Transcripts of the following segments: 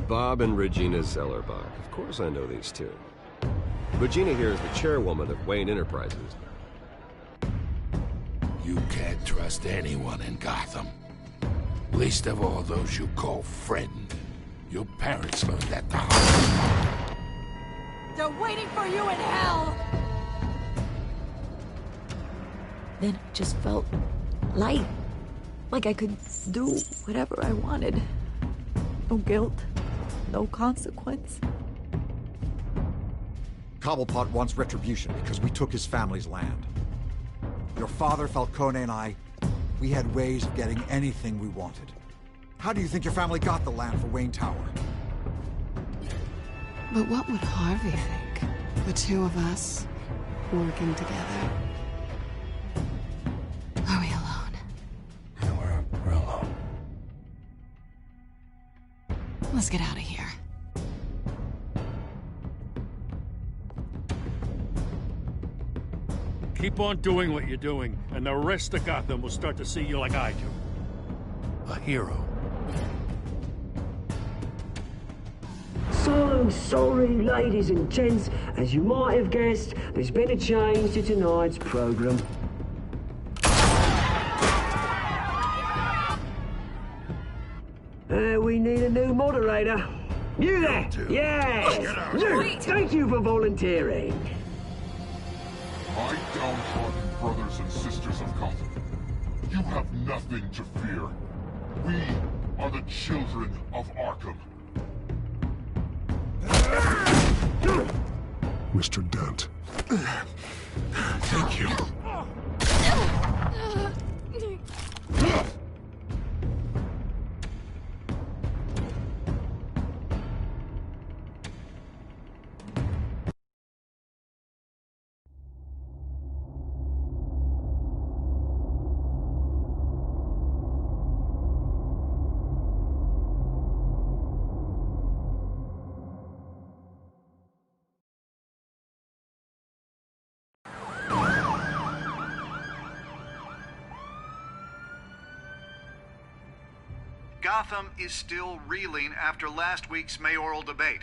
Bob and Regina Zellerbach. Of course I know these two. Regina here is the chairwoman of Wayne Enterprises. You can't trust anyone in Gotham. Least of all those you call friend. Your parents learned that the hard way. They're waiting for you in hell! Then it just felt light. Like I could do whatever I wanted. No guilt, no consequence. Cobblepot wants retribution because we took his family's land. Your father, Falcone, and I, we had ways of getting anything we wanted. How do you think your family got the land for Wayne Tower? But what would Harvey think? The two of us working together. Are we alone? Yeah, we're alone. Let's get out of here. Keep on doing what you're doing, and the rest of Gotham will start to see you like I do. A hero. So sorry, ladies and gents. As you might have guessed, there's been a change to tonight's program. We need a new moderator. You there? Yes! You! Thank you for volunteering. My downtrodden brothers and sisters of Gotham, you have nothing to fear. We are the children of Arkham. Mr. Dent. Thank you. Gotham is still reeling after last week's mayoral debate.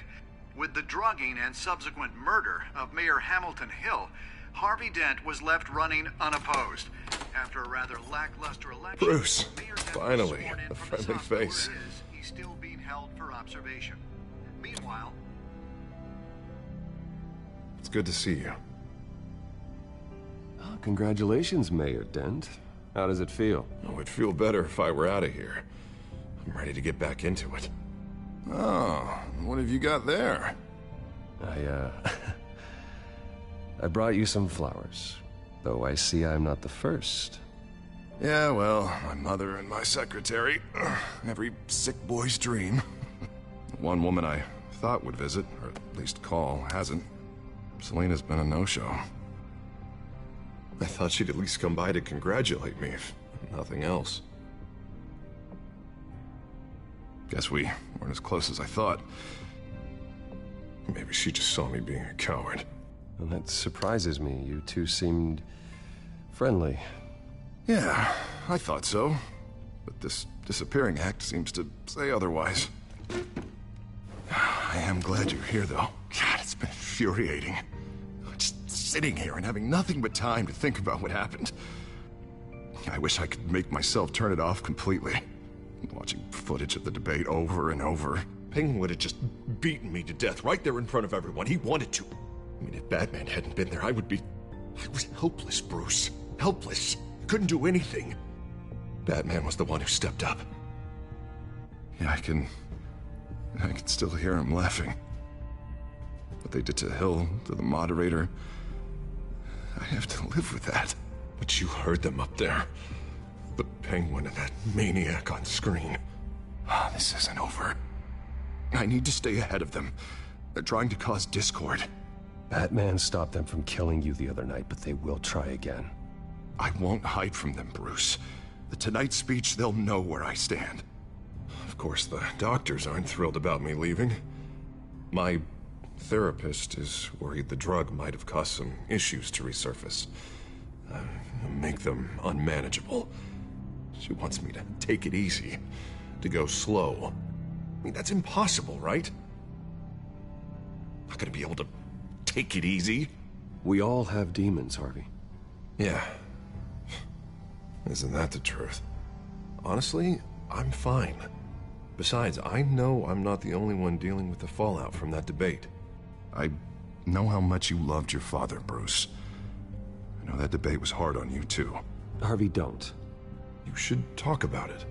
With the drugging and subsequent murder of Mayor Hamilton Hill, Harvey Dent was left running unopposed. After a rather lackluster election, Bruce, Mayor Dent was finally, sworn in a from his friendly house where face. it is. He's still being held for observation. Meanwhile, It's good to see you. Oh, congratulations, Mayor Dent. How does it feel? Oh, it'd feel better if I were out of here. I'm ready to get back into it. Oh, what have you got there? I brought you some flowers. Though I see I'm not the first. Yeah, well, my mother and my secretary. Every sick boy's dream. One woman I thought would visit, or at least call, hasn't. Selena's been a no-show. I thought she'd at least come by to congratulate me, if nothing else. Guess we weren't as close as I thought. Maybe she just saw me being a coward. Well, that surprises me. You two seemed friendly. Yeah, I thought so. But this disappearing act seems to say otherwise. I am glad you're here, though. God, it's been infuriating. Just sitting here and having nothing but time to think about what happened. I wish I could make myself turn it off completely. Watching footage of the debate over and over. Penguin would have just beaten me to death right there in front of everyone. He wanted to. I mean, if Batman hadn't been there, I was helpless, Bruce. Helpless. Couldn't do anything. Batman was the one who stepped up. Yeah, I can still hear him laughing. What they did to Hill, to the moderator, I have to live with that. But you heard them up there. The Penguin and that maniac on screen. This isn't over. I need to stay ahead of them. They're trying to cause discord. Batman stopped them from killing you the other night, but they will try again. I won't hide from them, Bruce. The Tonight speech, they'll know where I stand. Of course, the doctors aren't thrilled about me leaving. My therapist is worried the drug might have caused some issues to resurface. Make them unmanageable. She wants me to take it easy, to go slow. mean, that's impossible, right? Not gonna be able to take it easy. We all have demons, Harvey. Yeah. Isn't that the truth? Honestly, I'm fine. Besides, I know I'm not the only one dealing with the fallout from that debate. I know how much you loved your father, Bruce. I know that debate was hard on you, too. Harvey, don't. You should talk about it.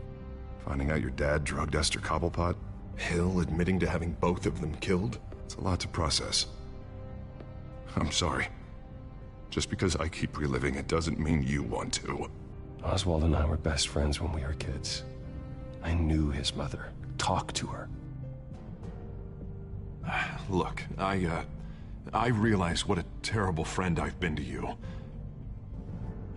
Finding out your dad drugged Esther Cobblepot, Hill admitting to having both of them killed. It's a lot to process. I'm sorry. Just because I keep reliving it doesn't mean you want to. Oswald and I were best friends when we were kids. I knew his mother. Talked to her. Look, I realize what a terrible friend I've been to you.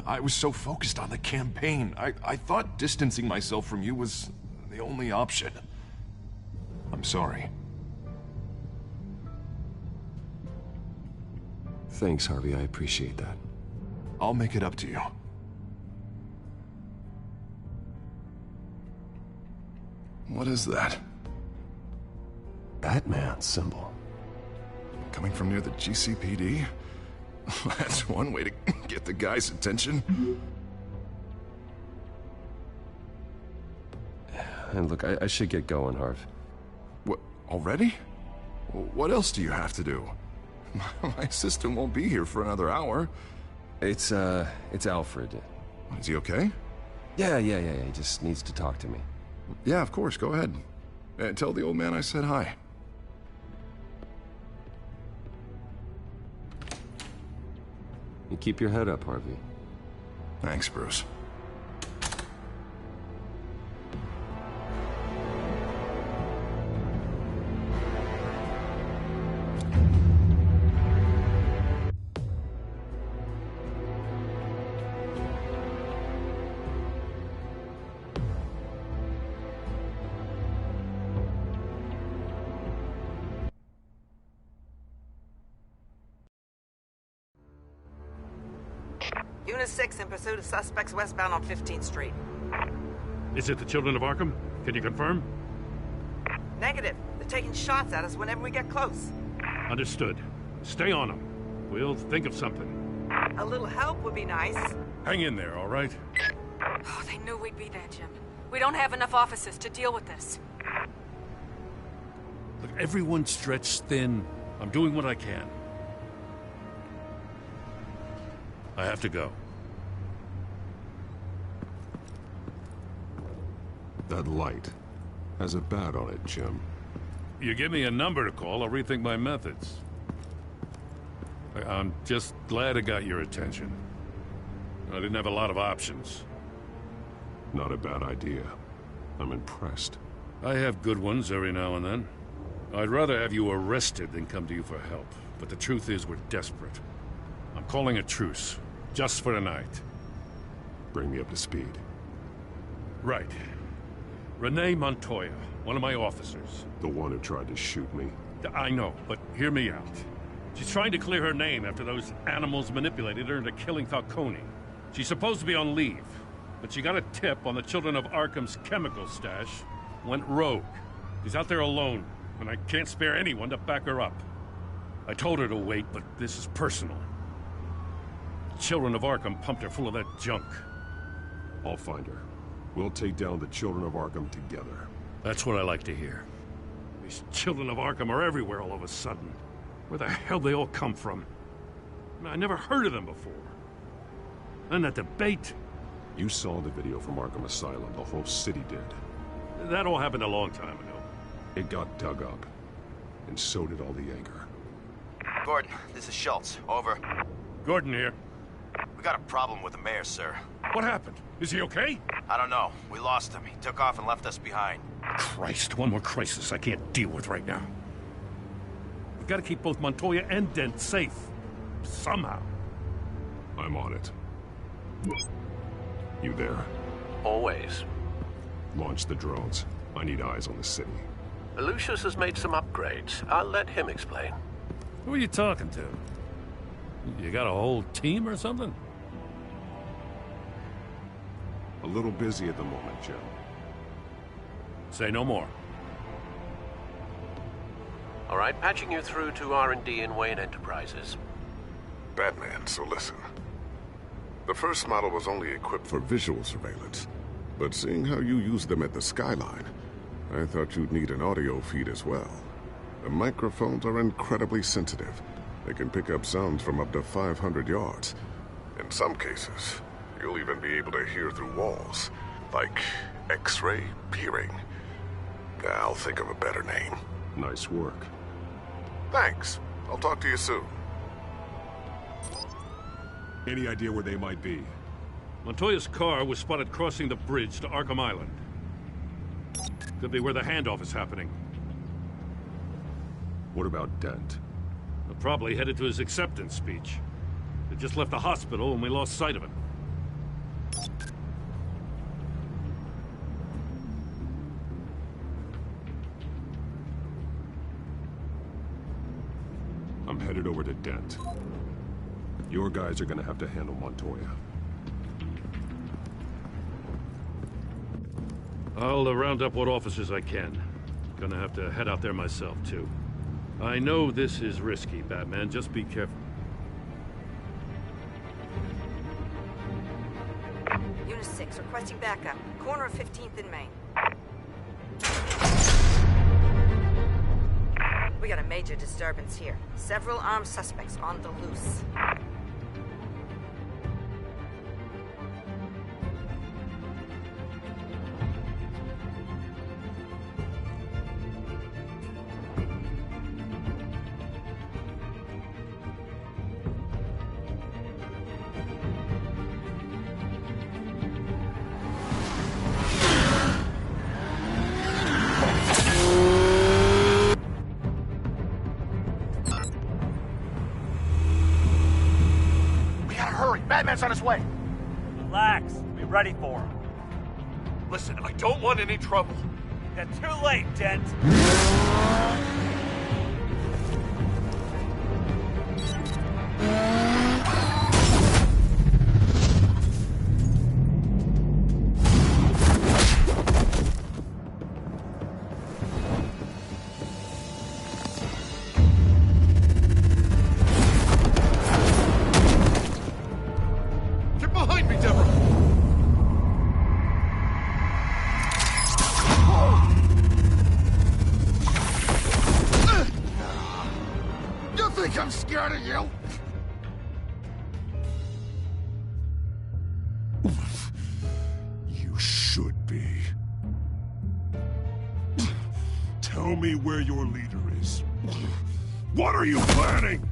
I was so focused on the campaign. I thought distancing myself from you was the only option. I'm sorry. Thanks, Harvey. I appreciate that. I'll make it up to you. What is that? Batman symbol. Coming from near the GCPD? That's one way to get the guy's attention. And look, I should get going, Harv. What, already? What else do you have to do? My assistant won't be here for another hour. It's Alfred. Is he okay? Yeah. He just needs to talk to me. Yeah, of course. Go ahead. Tell the old man I said hi. You keep your head up, Harvey. Thanks, Bruce. Unit 6 in pursuit of suspects westbound on 15th Street. Is it the Children of Arkham? Can you confirm? Negative. They're taking shots at us whenever we get close. Understood. Stay on them. We'll think of something. A little help would be nice. Hang in there, all right? Oh, they knew we'd be there, Jim. We don't have enough officers to deal with this. Look, everyone's stretched thin. I'm doing what I can. I have to go. That light has a bat on it, Jim. You give me a number to call, I'll rethink my methods. I'm just glad I got your attention. I didn't have a lot of options. Not a bad idea. I'm impressed. I have good ones every now and then. I'd rather have you arrested than come to you for help. But the truth is, we're desperate. I'm calling a truce. Just for tonight. Bring me up to speed. Right. Renee Montoya, one of my officers. The one who tried to shoot me? I know, but hear me out. She's trying to clear her name after those animals manipulated her into killing Falcone. She's supposed to be on leave, but she got a tip on the Children of Arkham's chemical stash, went rogue. She's out there alone, and I can't spare anyone to back her up. I told her to wait, but this is personal. Children of Arkham pumped her full of that junk. I'll find her. We'll take down the Children of Arkham together. That's what I like to hear. These Children of Arkham are everywhere all of a sudden. Where the hell they all come from? I never heard of them before. And that debate. You saw the video from Arkham Asylum. The whole city did. That all happened a long time ago. It got dug up. And so did all the anger. Gordon, this is Schultz. Over. Gordon here. We got a problem with the mayor, sir. What happened? Is he okay? I don't know. We lost him. He took off and left us behind. Christ, one more crisis I can't deal with right now. We've got to keep both Montoya and Dent safe. Somehow. I'm on it. You there? Always. Launch the drones. I need eyes on the city. Lucius has made some upgrades. I'll let him explain. Who are you talking to? You got a whole team or something? A little busy at the moment, Jim. Say no more. All right, patching you through to R&D in Wayne Enterprises. Batman, so listen. The first model was only equipped for visual surveillance, but seeing how you use them at the Skyline, I thought you'd need an audio feed as well. The microphones are incredibly sensitive. They can pick up sounds from up to 500 yards. In some cases, you'll even be able to hear through walls, like X-ray peering. I'll think of a better name. Nice work. Thanks. I'll talk to you soon. Any idea where they might be? Montoya's car was spotted crossing the bridge to Arkham Island. Could be where the handoff is happening. What about Dent? They're probably headed to his acceptance speech. They just left the hospital and we lost sight of him. I'm headed over to Dent. Your guys are gonna have to handle Montoya. I'll round up what officers I can. Gonna have to head out there myself, too. I know this is risky, Batman. Just be careful. Unit 6, requesting backup. Corner of 15th and Main. We got a major disturbance here. Several armed suspects on the loose. Batman's on his way. Relax. Be ready for him. Listen, I don't want any trouble. You're too late, Dent. I'm scared of you? You should be. Tell me where your leader is. What are you planning?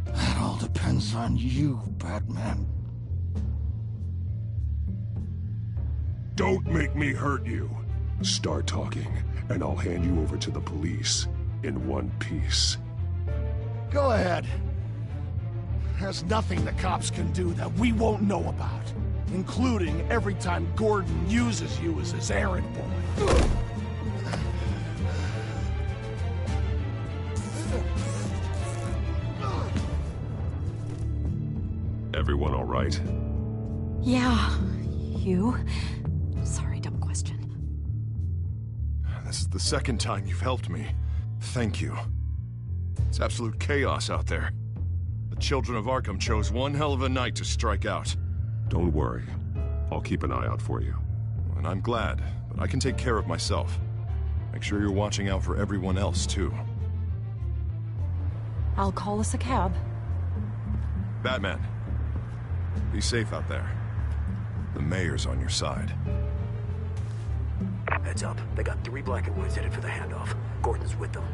That all depends on you, Batman. Don't make me hurt you. Start talking, and I'll hand you over to the police in one piece. Go ahead. There's nothing the cops can do that we won't know about, including every time Gordon uses you as his errand boy. Everyone all right? Yeah. You? Sorry, dumb question. This is the second time you've helped me. Thank you. It's absolute chaos out there. The children of Arkham chose one hell of a night to strike out. Don't worry. I'll keep an eye out for you. And I'm glad, but I can take care of myself. Make sure you're watching out for everyone else, too. I'll call us a cab. Batman, be safe out there. The mayor's on your side. Heads up. They got 3 black and whites headed for the handoff. Gordon's with them.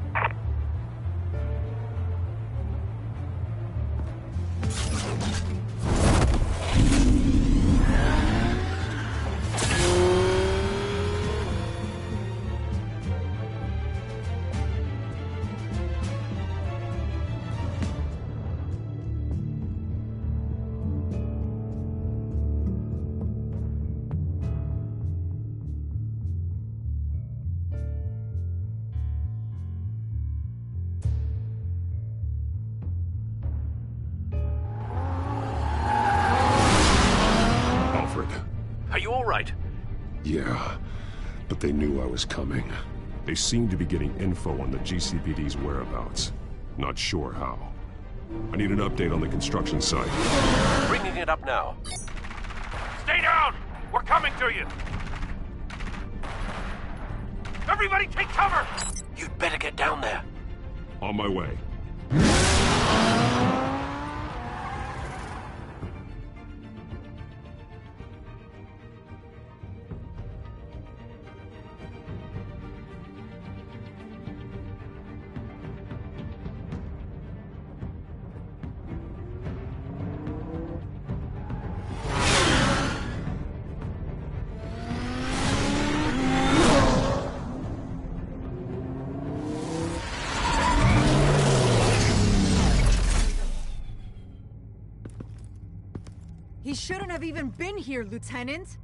Are you all right? Yeah, but they knew I was coming. They seem to be getting info on the GCPD's whereabouts. Not sure how. I need an update on the construction site. Bringing it up now. Stay down! We're coming to you! Everybody take cover! You'd better get down there. On my way. He shouldn't have even been here, Lieutenant.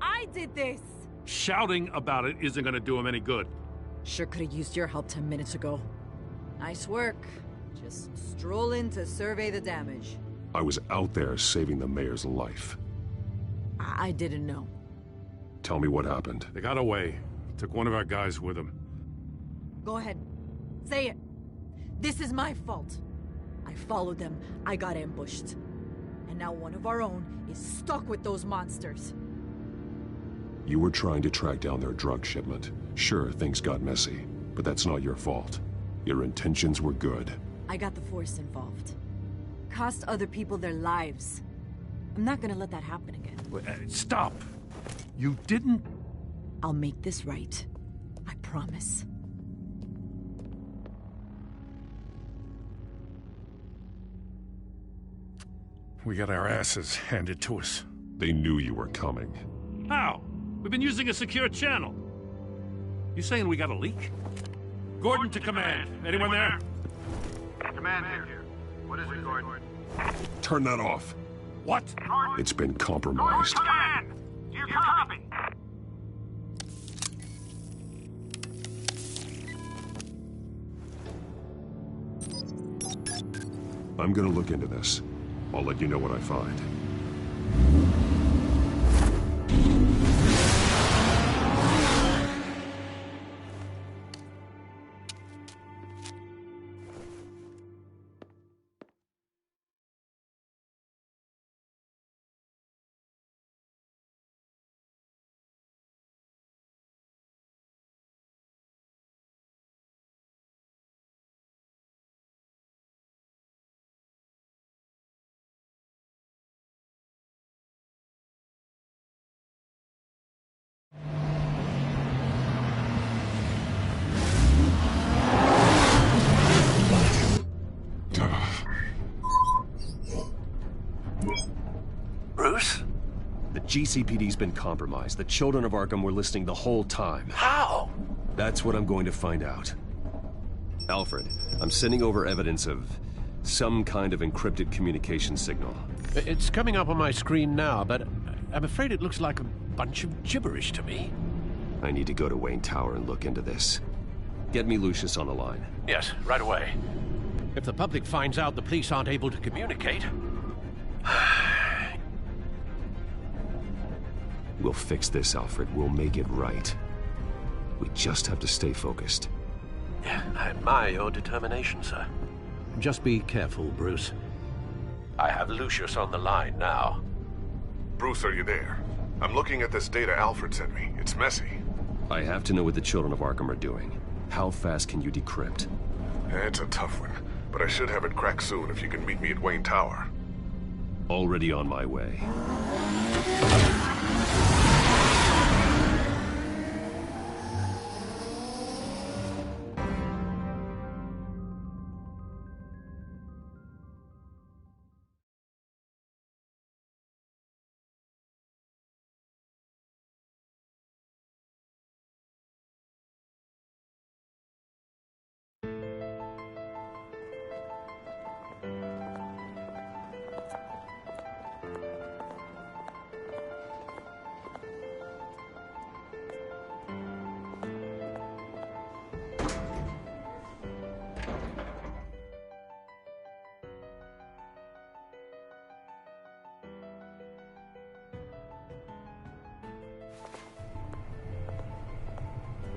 I did this. Shouting about it isn't gonna do him any good. Sure could have used your help 10 minutes ago. Nice work. Just stroll in to survey the damage. I was out there saving the mayor's life. I didn't know. Tell me what happened. They got away. Took one of our guys with them. Go ahead. Say it. This is my fault. I followed them. I got ambushed. And now one of our own is stuck with those monsters. You were trying to track down their drug shipment. Sure, things got messy, but that's not your fault. Your intentions were good. I got the Force involved. Cost other people their lives. I'm not gonna let that happen again. Wait, stop! You didn't... I'll make this right. I promise. We got our asses handed to us. They knew you were coming. How? We've been using a secure channel. You saying we got a leak? Gordon to command. Anyone there? Command here. What is it, Gordon? Turn that off. What? It's been compromised. Command! You copy? I'm gonna look into this. I'll let you know what I find. Bruce? The GCPD's been compromised. The children of Arkham were listening the whole time. How? That's what I'm going to find out. Alfred, I'm sending over evidence of some kind of encrypted communication signal. It's coming up on my screen now, but I'm afraid it looks like a bunch of gibberish to me. I need to go to Wayne Tower and look into this. Get me Lucius on the line. Yes, right away. If the public finds out the police aren't able to communicate... We'll fix this, Alfred. We'll make it right. We just have to stay focused. Yeah, I admire your determination, sir. Just be careful, Bruce. I have Lucius on the line now. Bruce, are you there? I'm looking at this data Alfred sent me. It's messy. I have to know what the children of Arkham are doing. How fast can you decrypt? It's a tough one, but I should have it cracked soon if you can meet me at Wayne Tower. Already on my way.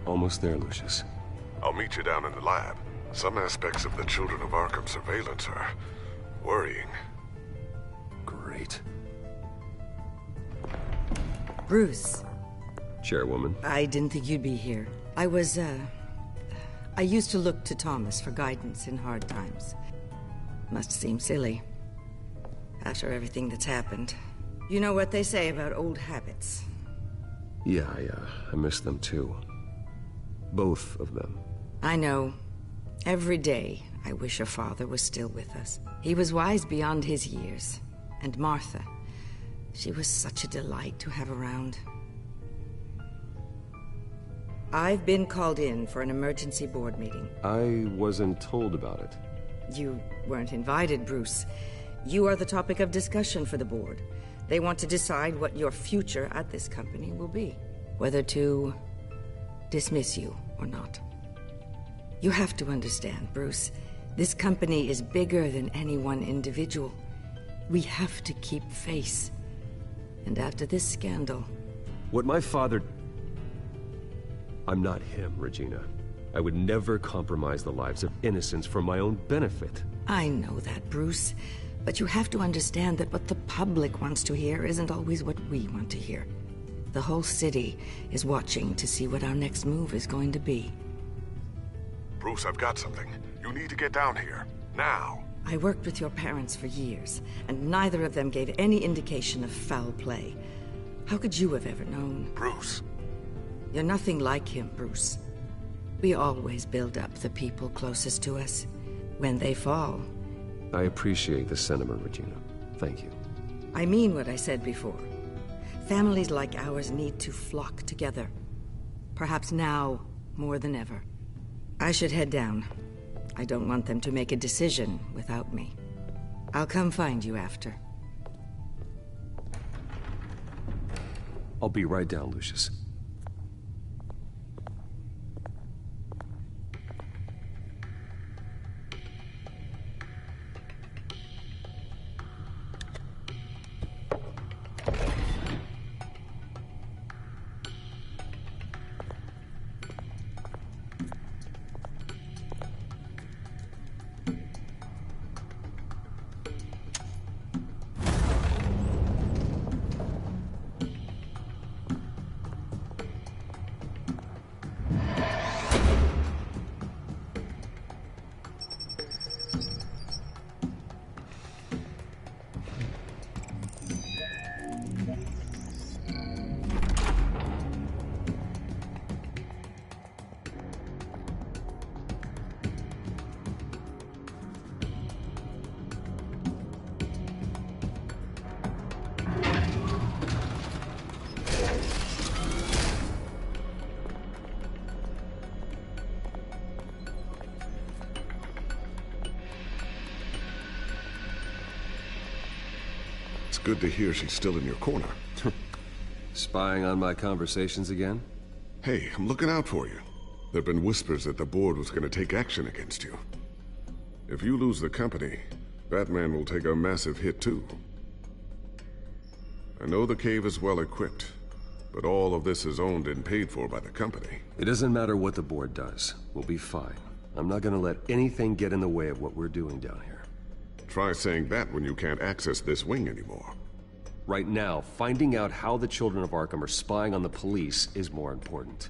Almost there, Lucius. I'll meet you down in the lab. Some aspects of the Children of Arkham surveillance are worrying. Great. Bruce. Chairwoman. I didn't think you'd be here. I used to look to Thomas for guidance in hard times. Must seem silly. After everything that's happened. You know what they say about old habits. Yeah, I miss them too. Both of them. I know. Every day, I wish your father was still with us. He was wise beyond his years. And Martha, she was such a delight to have around. I've been called in for an emergency board meeting. I wasn't told about it. You weren't invited, Bruce. You are the topic of discussion for the board. They want to decide what your future at this company will be. Whether to dismiss you or not. You have to understand, Bruce. This company is bigger than any one individual. We have to keep face. And after this scandal... What my father... I'm not him, Regina. I would never compromise the lives of innocents for my own benefit. I know that, Bruce. But you have to understand that what the public wants to hear isn't always what we want to hear. The whole city is watching to see what our next move is going to be. Bruce, I've got something. You need to get down here. Now. I worked with your parents for years, and neither of them gave any indication of foul play. How could you have ever known? Bruce. You're nothing like him, Bruce. We always build up the people closest to us. When they fall... I appreciate the sentiment, Regina. Thank you. I mean what I said before. Families like ours need to flock together. Perhaps now, more than ever. I should head down. I don't want them to make a decision without me. I'll come find you after. I'll be right down, Lucius. Good to hear she's still in your corner. Spying on my conversations again? Hey, I'm looking out for you. There've been whispers that the board was going to take action against you. If you lose the company, Batman will take a massive hit too. I know the cave is well equipped, but all of this is owned and paid for by the company. It doesn't matter what the board does. We'll be fine. I'm not gonna let anything get in the way of what we're doing down here. Try saying that when you can't access this wing anymore. Right now, finding out how the Children of Arkham are spying on the police is more important.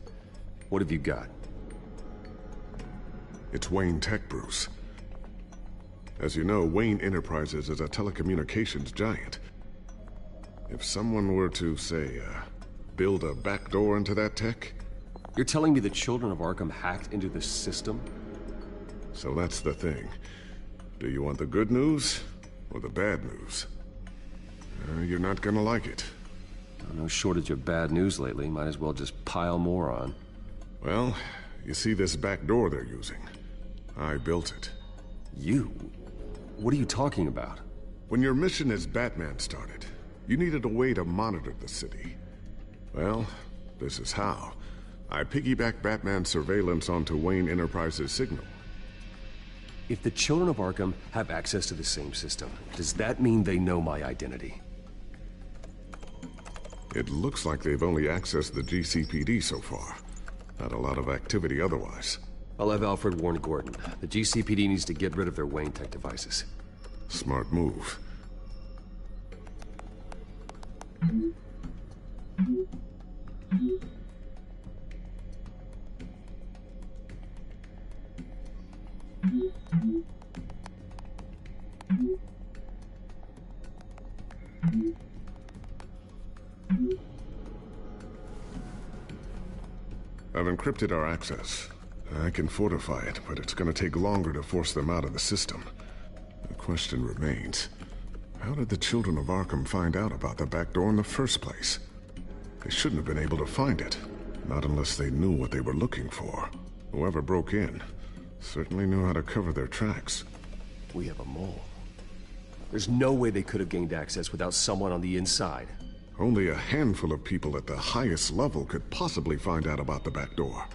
What have you got? It's Wayne Tech, Bruce. As you know, Wayne Enterprises is a telecommunications giant. If someone were to, say, build a backdoor into that tech... You're telling me the Children of Arkham hacked into the system? So that's the thing. Do you want the good news or the bad news? You're not gonna like it. No shortage of bad news lately. Might as well just pile more on. Well, you see this back door they're using? I built it. You? What are you talking about? When your mission as Batman started, you needed a way to monitor the city. Well, this is how. I piggybacked Batman's surveillance onto Wayne Enterprises' signal. If the Children of Arkham have access to the same system, does that mean they know my identity? It looks like they've only accessed the GCPD so far. Not a lot of activity otherwise. I'll have Alfred warn Gordon. The GCPD needs to get rid of their Wayne Tech devices. Smart move. I've encrypted our access. I can fortify it, but it's gonna take longer to force them out of the system. The question remains, how did the children of Arkham find out about the back door in the first place? They shouldn't have been able to find it, not unless they knew what they were looking for. Whoever broke in certainly knew how to cover their tracks. We have a mole. There's no way they could have gained access without someone on the inside. Only a handful of people at the highest level could possibly find out about the back door.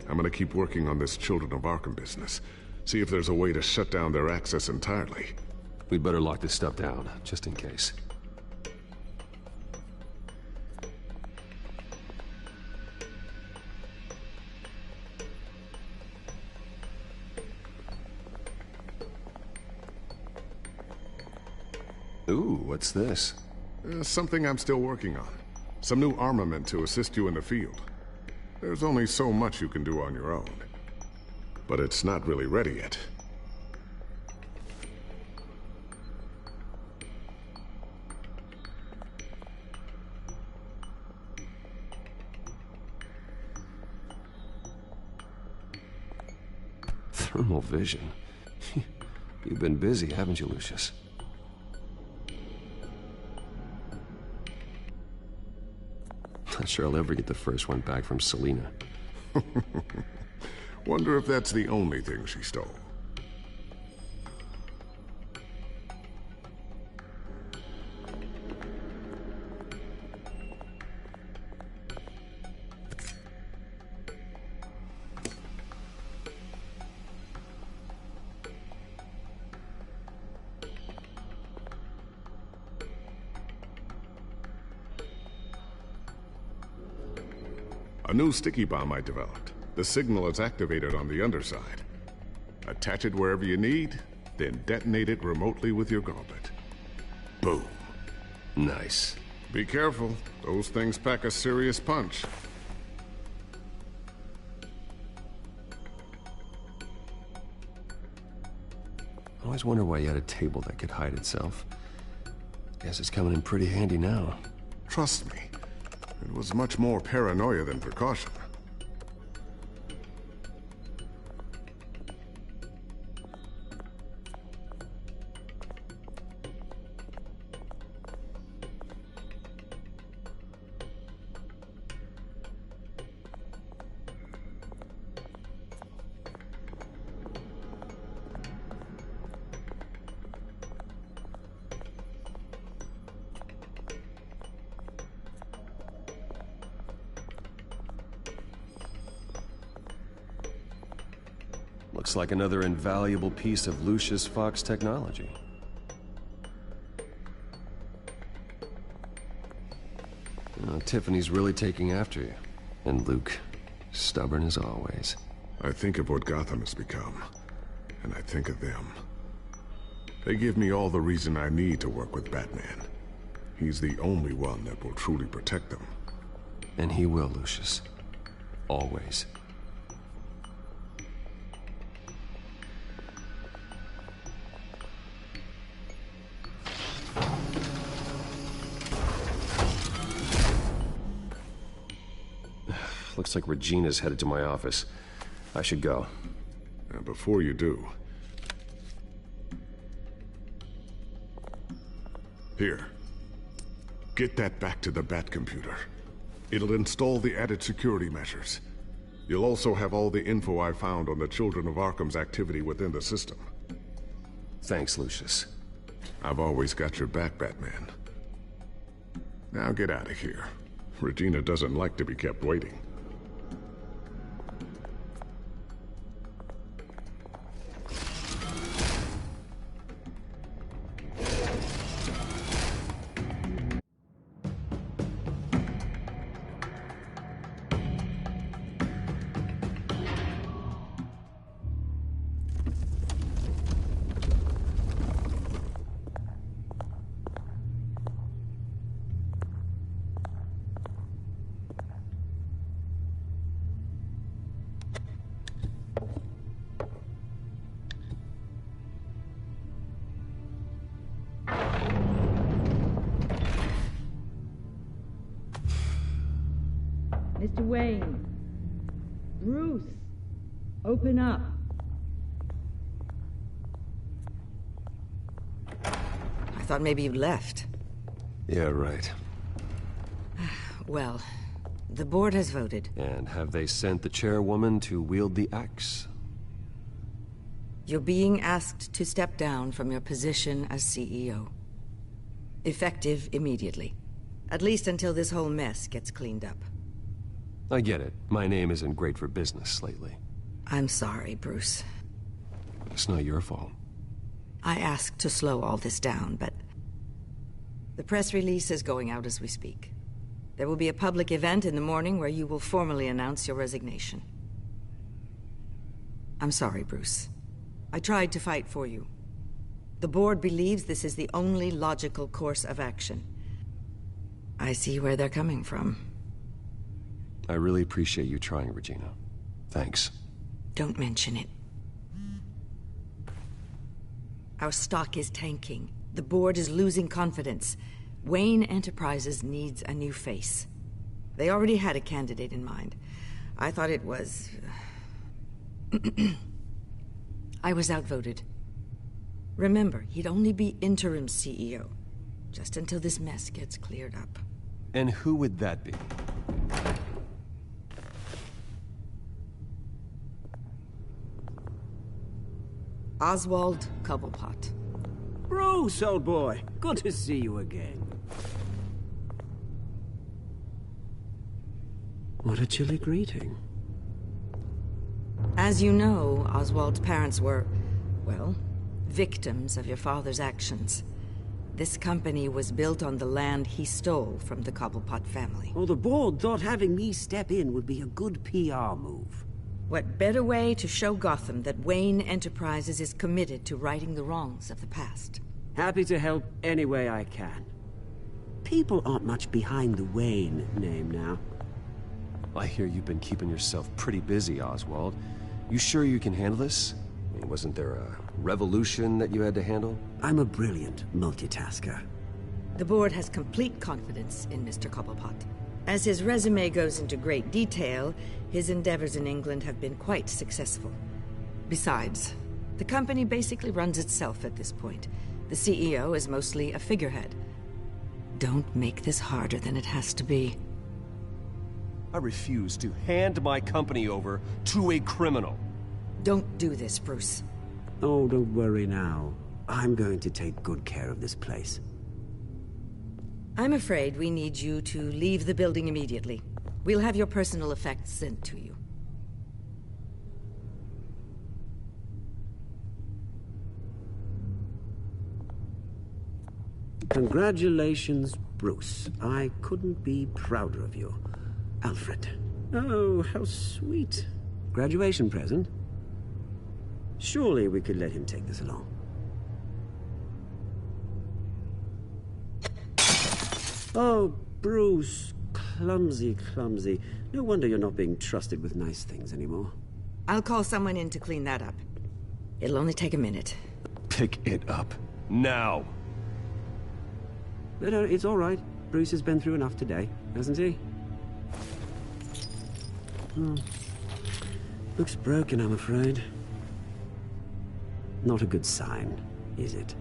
I'm gonna keep working on this Children of Arkham business. See if there's a way to shut down their access entirely. We'd better lock this stuff down, just in case. Ooh, what's this? Something I'm still working on. Some new armament to assist you in the field. There's only so much you can do on your own. But it's not really ready yet. Thermal vision. You've been busy, haven't you, Lucius? Not sure I'll ever get the first one back from Selina. Wonder if that's the only thing she stole. A new sticky bomb I developed. The signal is activated on the underside. Attach it wherever you need, then detonate it remotely with your gauntlet. Boom. Nice. Be careful. Those things pack a serious punch. I always wonder why you had a table that could hide itself. Guess it's coming in pretty handy now. Trust me. It was much more paranoia than precaution. Looks like another invaluable piece of Lucius Fox technology. Tiffany's really taking after you. And Luke, stubborn as always. I think of what Gotham has become, and I think of them. They give me all the reason I need to work with Batman. He's the only one that will truly protect them. And he will, Lucius. Always. Looks like Regina's headed to my office. I should go. And before you do... Here. Get that back to the Bat computer. It'll install the added security measures. You'll also have all the info I found on the Children of Arkham's activity within the system. Thanks, Lucius. I've always got your back, Batman. Now get out of here. Regina doesn't like to be kept waiting. Mr. Wayne. Bruce. Open up. I thought maybe you left. Yeah, right. Well, the board has voted. And have they sent the chairwoman to wield the axe? You're being asked to step down from your position as CEO. Effective immediately. At least until this whole mess gets cleaned up. I get it. My name isn't great for business lately. I'm sorry, Bruce. It's not your fault. I asked to slow all this down, but... the press release is going out as we speak. There will be a public event in the morning where you will formally announce your resignation. I'm sorry, Bruce. I tried to fight for you. The board believes this is the only logical course of action. I see where they're coming from. I really appreciate you trying, Regina. Thanks. Don't mention it. Our stock is tanking. The board is losing confidence. Wayne Enterprises needs a new face. They already had a candidate in mind. I thought it was... I was outvoted. Remember, he'd only be interim CEO, just until this mess gets cleared up. And who would that be? Oswald Cobblepot. Bruce, old boy. Good to see you again. What a chilly greeting. As you know, Oswald's parents were, well, victims of your father's actions. This company was built on the land he stole from the Cobblepot family. Well, the board thought having me step in would be a good PR move. What better way to show Gotham that Wayne Enterprises is committed to righting the wrongs of the past? Happy to help any way I can. People aren't much behind the Wayne name now. I hear you've been keeping yourself pretty busy, Oswald. You sure you can handle this? I mean, wasn't there a revolution that you had to handle? I'm a brilliant multitasker. The board has complete confidence in Mr. Cobblepot. As his resume goes into great detail, his endeavors in England have been quite successful. Besides, the company basically runs itself at this point. The CEO is mostly a figurehead. Don't make this harder than it has to be. I refuse to hand my company over to a criminal. Don't do this, Bruce. Oh, don't worry now. I'm going to take good care of this place. I'm afraid we need you to leave the building immediately. We'll have your personal effects sent to you. Congratulations, Bruce. I couldn't be prouder of you. Alfred. Oh, how sweet. Graduation present? Surely we could let him take this along. Oh, Bruce. Clumsy, clumsy. No wonder you're not being trusted with nice things anymore. I'll call someone in to clean that up. It'll only take a minute. Pick it up. Now! But it's all right. Bruce has been through enough today, hasn't he? Looks broken, I'm afraid. Not a good sign, is it?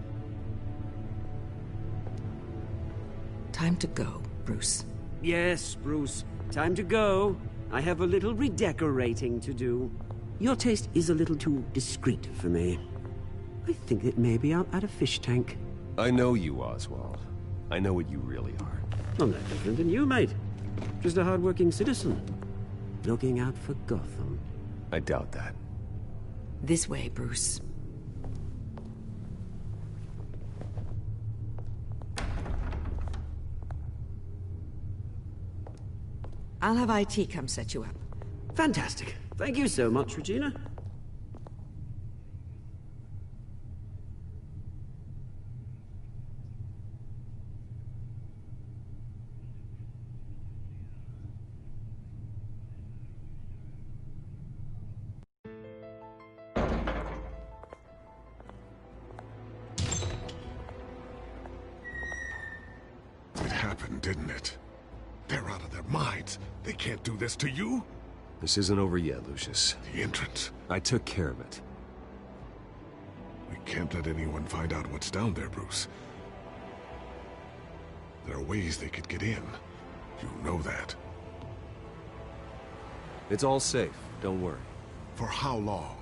Time to go, Bruce. Yes, Bruce. Time to go. I have a little redecorating to do. Your taste is a little too discreet for me. I think that maybe I'll add a fish tank. I know you, Oswald. I know what you really are. I'm no different than you, mate. Just a hard-working citizen. Looking out for Gotham. I doubt that. This way, Bruce. I'll have IT come set you up. Fantastic. Thank you so much, Regina. It happened, didn't it? They're out of their minds. They can't do this to you. This isn't over yet, Lucius. The entrance. I took care of it. We can't let anyone find out what's down there, Bruce. There are ways they could get in. You know that. It's all safe. Don't worry. For how long?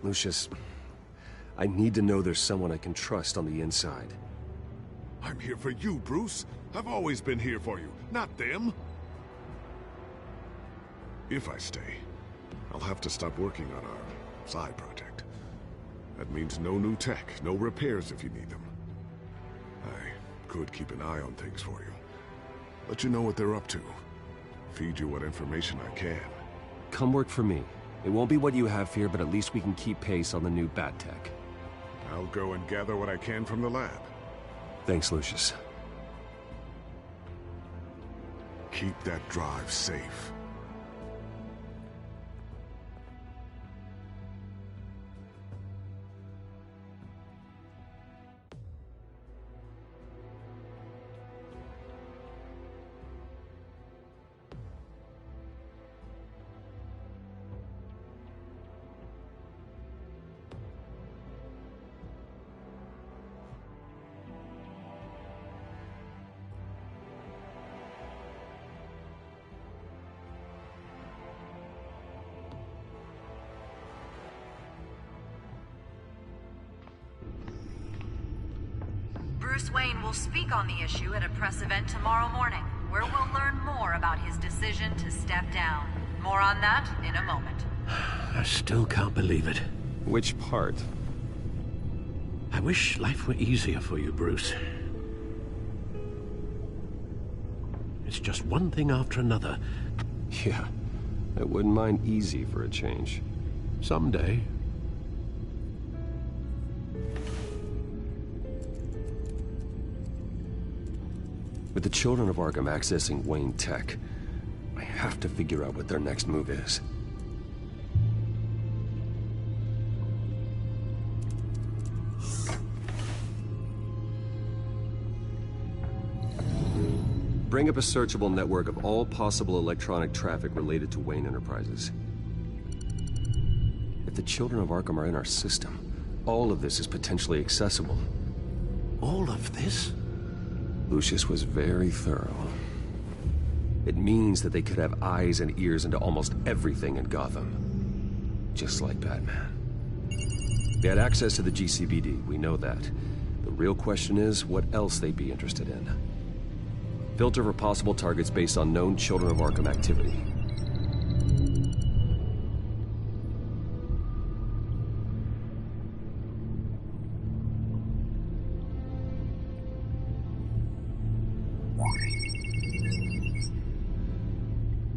Lucius, I need to know there's someone I can trust on the inside. I'm here for you, Bruce. I've always been here for you, not them. If I stay, I'll have to stop working on our side project. That means no new tech, no repairs if you need them. I could keep an eye on things for you. Let you know what they're up to. Feed you what information I can. Come work for me. It won't be what you have here, but at least we can keep pace on the new bat tech. I'll go and gather what I can from the lab. Thanks, Lucius. Keep that drive safe. Bruce Wayne will speak on the issue at a press event tomorrow morning, where we'll learn more about his decision to step down. More on that in a moment. I still can't believe it. Which part? I wish life were easier for you, Bruce. It's just one thing after another. Yeah, I wouldn't mind easy for a change. Someday. With the children of Arkham accessing Wayne Tech, I have to figure out what their next move is. Bring up a searchable network of all possible electronic traffic related to Wayne Enterprises. If the children of Arkham are in our system, all of this is potentially accessible. All of this? Lucius was very thorough. It means that they could have eyes and ears into almost everything in Gotham. Just like Batman. They had access to the GCPD, we know that. The real question is, what else they'd be interested in. Filter for possible targets based on known Children of Arkham activity.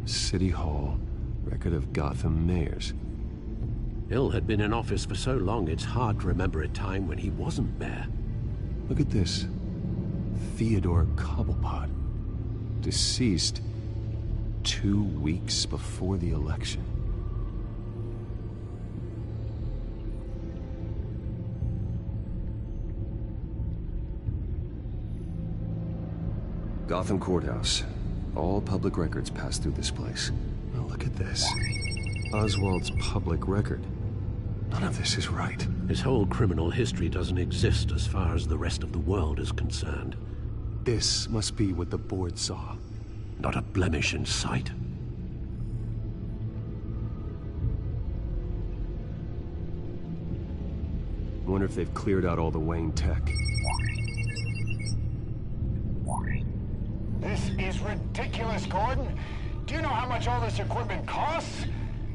City Hall, record of Gotham mayors. Hill had been in office for so long, it's hard to remember a time when he wasn't there. Look at this. Theodore Cobblepot. Deceased 2 weeks before the election. Gotham Courthouse. All public records pass through this place. Now look at this. Oswald's public record. None of this is right. His whole criminal history doesn't exist as far as the rest of the world is concerned. This must be what the board saw. Not a blemish in sight. I wonder if they've cleared out all the Wayne tech. This is ridiculous, Gordon. Do you know how much all this equipment costs?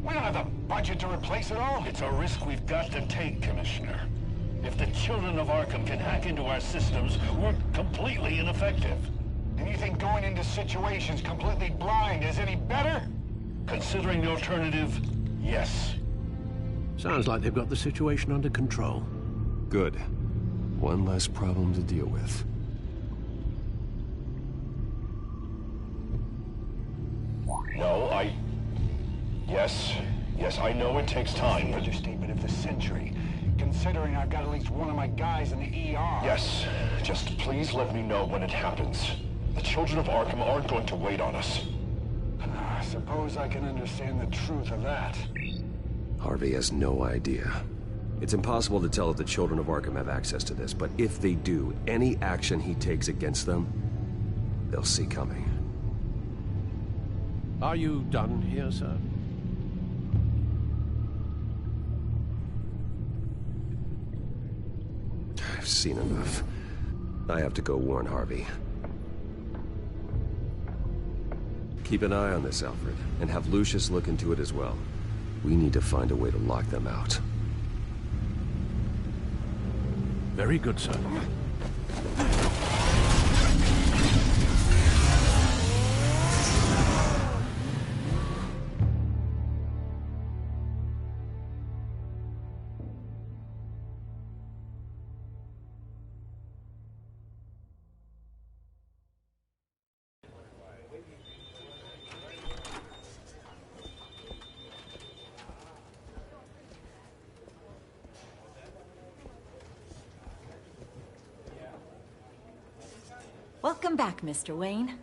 We don't have the budget to replace it all. It's a risk we've got to take, Commissioner. If the children of Arkham can hack into our systems, we're completely ineffective. And you think going into situations completely blind is any better? Considering the alternative, yes. Sounds like they've got the situation under control. Good. One less problem to deal with. No, Yes, I know it takes time, but... Understatement of the century. Considering I've got at least one of my guys in the ER. Yes, just please let me know when it happens. The children of Arkham aren't going to wait on us. I suppose I can understand the truth of that. Harvey has no idea. It's impossible to tell if the children of Arkham have access to this, but if they do, any action he takes against them, they'll see coming. Are you done here, sir? I've seen enough. I have to go warn Harvey. Keep an eye on this, Alfred, and have Lucius look into it as well. We need to find a way to lock them out. Very good, sir. Welcome back, Mr. Wayne.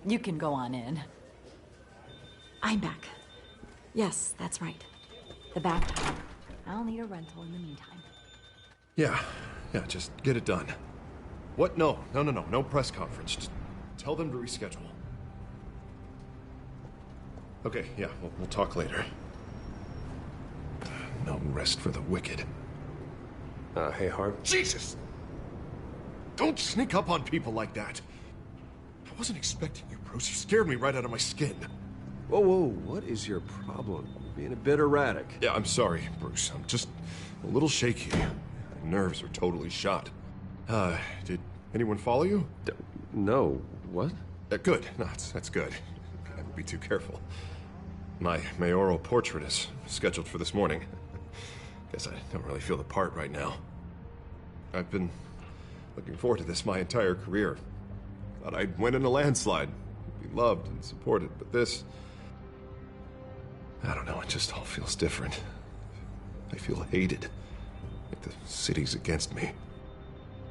You can go on in. I'm back. Yes, that's right. The bathtub. I'll need a rental in the meantime. Yeah, just get it done. What? No press conference. Just tell them to reschedule. Okay, yeah, we'll talk later. No rest for the wicked. Hey, Harv. Jesus! Don't sneak up on people like that. I wasn't expecting you, Bruce. You scared me right out of my skin. Whoa, what is your problem? You're being a bit erratic. Yeah, I'm sorry, Bruce. I'm just a little shaky. My nerves are totally shot. Did anyone follow you? No. What? Good. No, that's good. I would be too careful. My mayoral portrait is scheduled for this morning. Guess I don't really feel the part right now. I've been looking forward to this my entire career. Thought I'd win in a landslide, be loved and supported, but this... I don't know, it just all feels different. I feel hated. Like the city's against me.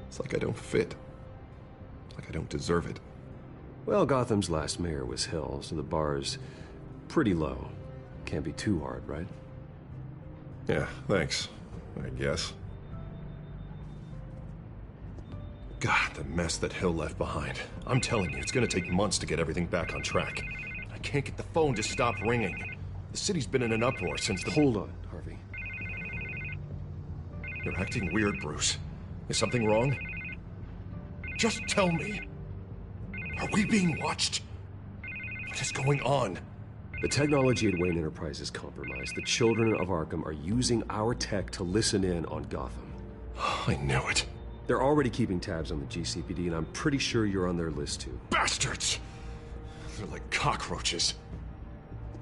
It's like I don't fit. Like I don't deserve it. Well, Gotham's last mayor was Hill, so the bar's pretty low. Can't be too hard, right? Yeah, thanks, I guess. God, the mess that Hill left behind. I'm telling you, it's gonna take months to get everything back on track. I can't get the phone to stop ringing. The city's been in an uproar since the... Hold on, Harvey. You're acting weird, Bruce. Is something wrong? Just tell me. Are we being watched? What is going on? The technology at Wayne Enterprise is compromised. The children of Arkham are using our tech to listen in on Gotham. I knew it. They're already keeping tabs on the GCPD, and I'm pretty sure you're on their list, too. Bastards! They're like cockroaches.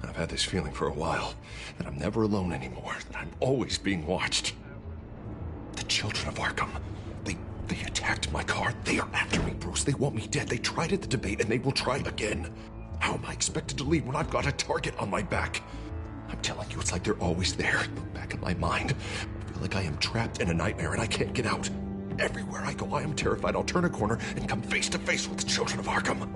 I've had this feeling for a while, that I'm never alone anymore, that I'm always being watched. The children of Arkham, they attacked my car. They are after me, Bruce. They want me dead. They tried at the debate, and they will try again. How am I expected to leave when I've got a target on my back? I'm telling you, it's like they're always there, in the back of my mind. I feel like I am trapped in a nightmare, and I can't get out. Everywhere I go, I am terrified I'll turn a corner and come face to face with the children of Arkham.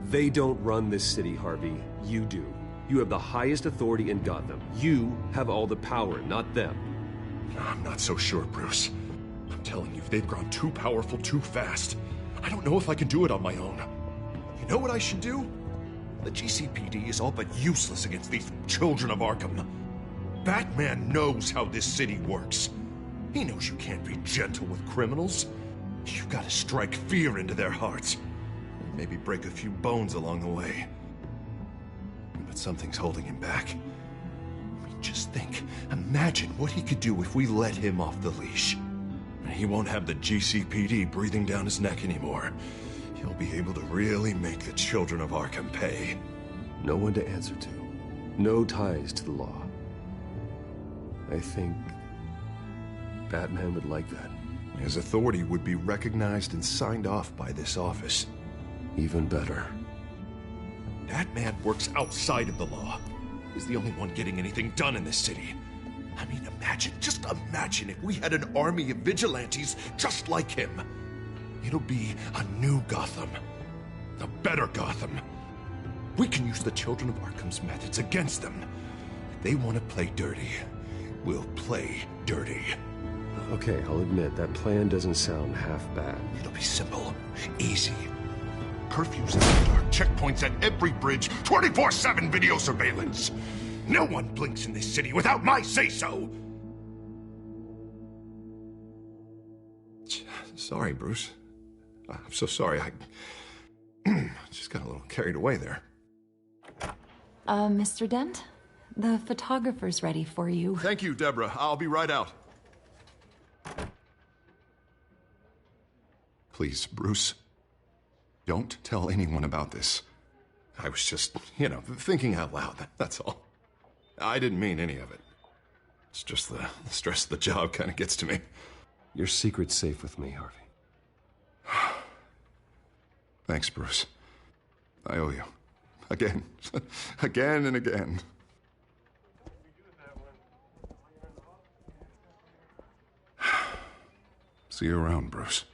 They don't run this city, Harvey. You do. You have the highest authority in Gotham. You have all the power, not them. I'm not so sure, Bruce. I'm telling you, they've grown too powerful too fast. I don't know if I can do it on my own. You know what I should do? The GCPD is all but useless against these children of Arkham. Batman knows how this city works. He knows you can't be gentle with criminals. You've got to strike fear into their hearts. And maybe break a few bones along the way. But something's holding him back. I mean, just think. Imagine what he could do if we let him off the leash. He won't have the GCPD breathing down his neck anymore. He'll be able to really make the children of Arkham pay. No one to answer to. No ties to the law. I think Batman would like that. His authority would be recognized and signed off by this office. Even better. Batman works outside of the law. He's the only one getting anything done in this city. I mean, just imagine if we had an army of vigilantes just like him. It'll be a new Gotham. a better Gotham. We can use the Children of Arkham's methods against them. If they want to play dirty, we'll play dirty. Okay, I'll admit, that plan doesn't sound half bad. It'll be simple, easy. Curfews in the dark, checkpoints at every bridge, 24/7 video surveillance. No one blinks in this city without my say-so. Sorry, Bruce. I'm so sorry. I just got a little carried away there. Mr. Dent? The photographer's ready for you. Thank you, Deborah. I'll be right out. Please, Bruce, don't tell anyone about this. I was just, thinking out loud, that's all. I didn't mean any of it. It's just the stress of the job kind of gets to me. Your secret's safe with me, Harvey. Thanks, Bruce. I owe you. Again. Again and again. See you around, Bruce.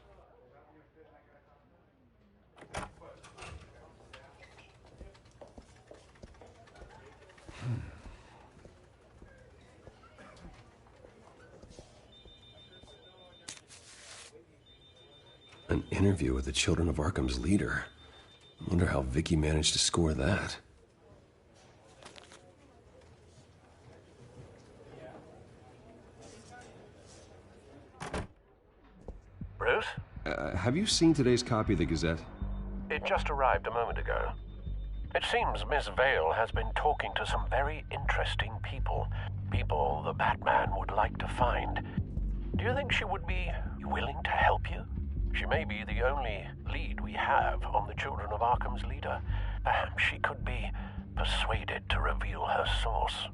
An interview with the Children of Arkham's leader. I wonder how Vicky managed to score that. Bruce? Have you seen today's copy of the Gazette? It just arrived a moment ago. It seems Miss Vale has been talking to some very interesting people. People the Batman would like to find. Do you think she would be willing to help you? She may be the only lead we have on the Children of Arkham's leader. Perhaps she could be persuaded to reveal her source.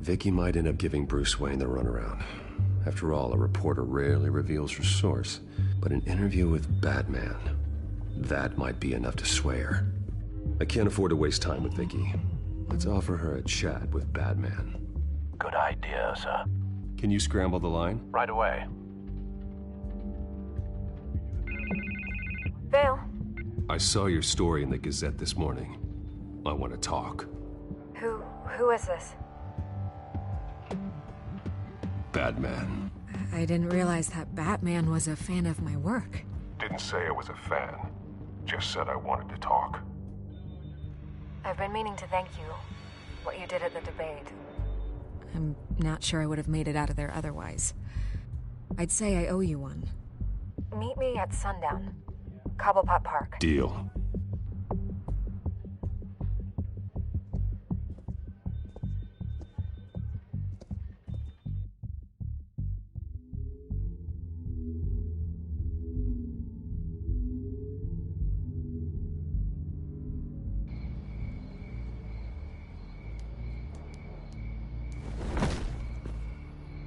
Vicky might end up giving Bruce Wayne the runaround. After all, a reporter rarely reveals her source. But an interview with Batman, that might be enough to sway her. I can't afford to waste time with Vicky. Let's offer her a chat with Batman. Good idea, sir. Can you scramble the line? Right away. Vale. I saw your story in the Gazette this morning. I want to talk. Who is this? Batman. I didn't realize that Batman was a fan of my work. Didn't say I was a fan. Just said I wanted to talk. I've been meaning to thank you. What you did at the debate. I'm not sure I would have made it out of there otherwise. I'd say I owe you one. Meet me at sundown. Cobblepot Park. Deal.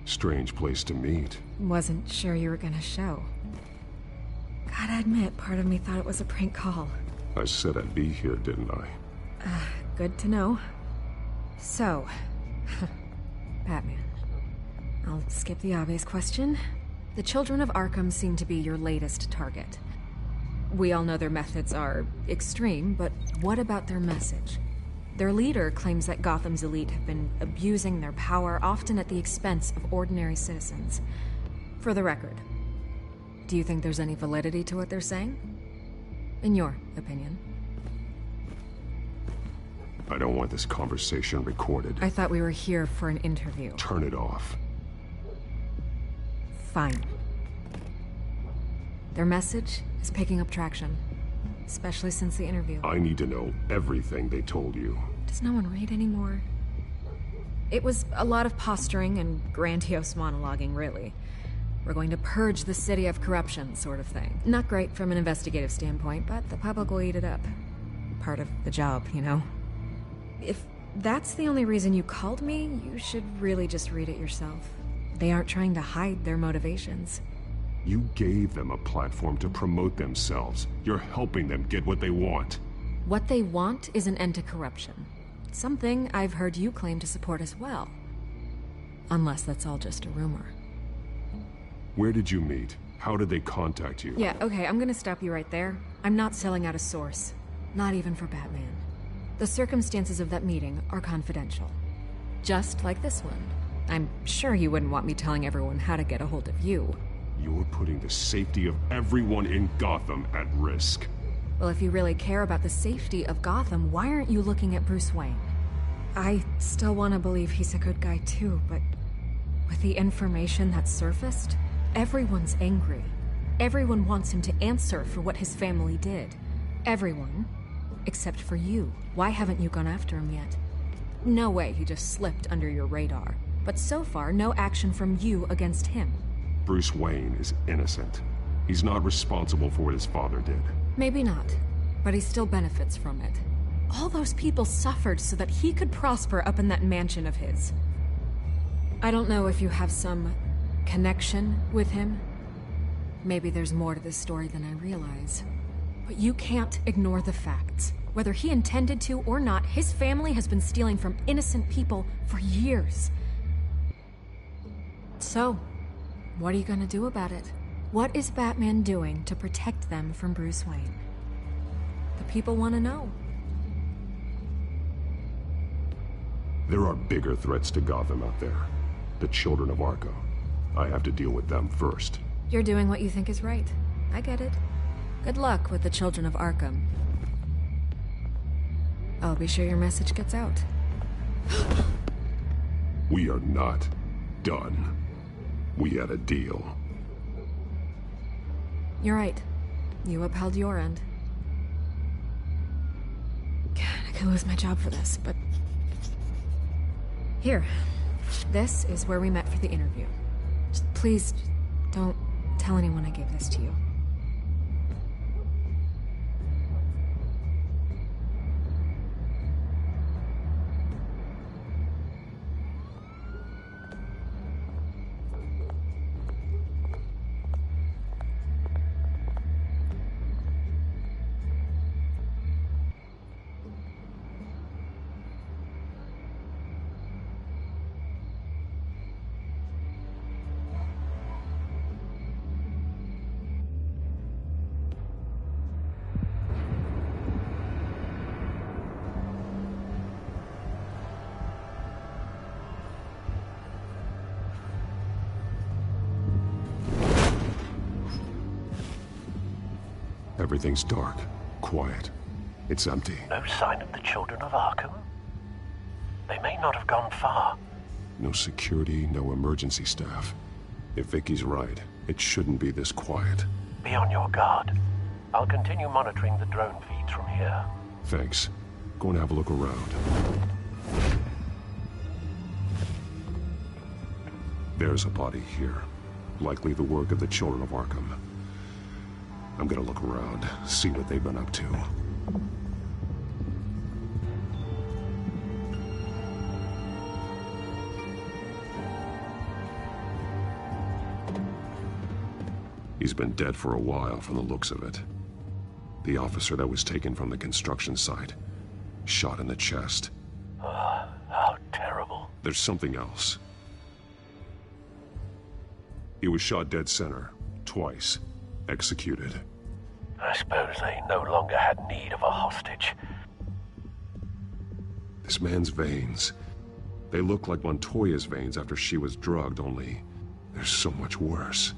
Strange place to meet. Wasn't sure you were gonna show. Gotta admit, part of me thought it was a prank call. I said I'd be here, didn't I? Good to know. So, Batman. I'll skip the obvious question. The Children of Arkham seem to be your latest target. We all know their methods are extreme, but what about their message? Their leader claims that Gotham's elite have been abusing their power, often at the expense of ordinary citizens. For the record, do you think there's any validity to what they're saying? In your opinion? I don't want this conversation recorded. I thought we were here for an interview. Turn it off. Fine. Their message is picking up traction, especially since the interview. I need to know everything they told you. Does no one read anymore? It was a lot of posturing and grandiose monologuing, really. We're going to purge the city of corruption, sort of thing. Not great from an investigative standpoint, but the public will eat it up. Part of the job, you know? If that's the only reason you called me, you should really just read it yourself. They aren't trying to hide their motivations. You gave them a platform to promote themselves. You're helping them get what they want. What they want is an end to corruption. Something I've heard you claim to support as well. Unless that's all just a rumor. Where did you meet? How did they contact you? Yeah, okay, I'm gonna stop you right there. I'm not selling out a source. Not even for Batman. The circumstances of that meeting are confidential. Just like this one. I'm sure you wouldn't want me telling everyone how to get a hold of you. You're putting the safety of everyone in Gotham at risk. Well, if you really care about the safety of Gotham, why aren't you looking at Bruce Wayne? I still want to believe he's a good guy too, but with the information that's surfaced, everyone's angry. Everyone wants him to answer for what his family did. Everyone, except for you. Why haven't you gone after him yet? No way he just slipped under your radar. But so far, no action from you against him. Bruce Wayne is innocent. He's not responsible for what his father did. Maybe not, but he still benefits from it. All those people suffered so that he could prosper up in that mansion of his. I don't know if you have some connection with him. Maybe there's more to this story than I realize. But you can't ignore the facts. Whether he intended to or not, his family has been stealing from innocent people for years. So, what are you gonna do about it? What is Batman doing to protect them from Bruce Wayne? The people want to know. There are bigger threats to Gotham out there. The children of Arkham. I have to deal with them first. You're doing what you think is right. I get it. Good luck with the children of Arkham. I'll be sure your message gets out. We are not done. We had a deal. You're right. You upheld your end. God, I could lose my job for this, but... Here. This is where we met for the interview. Just please, don't tell anyone I gave this to you. Everything's dark, quiet. It's empty. No sign of the children of Arkham? They may not have gone far. No security, no emergency staff. If Vicky's right, it shouldn't be this quiet. Be on your guard. I'll continue monitoring the drone feeds from here. Thanks. Go and have a look around. There's a body here. Likely the work of the children of Arkham. I'm gonna look around, see what they've been up to. He's been dead for a while from the looks of it. The officer that was taken from the construction site. Shot in the chest. How terrible. There's something else. He was shot dead center, twice. Executed. I suppose they no longer had need of a hostage. This man's veins. They look like Montoya's veins after she was drugged, only they're so much worse.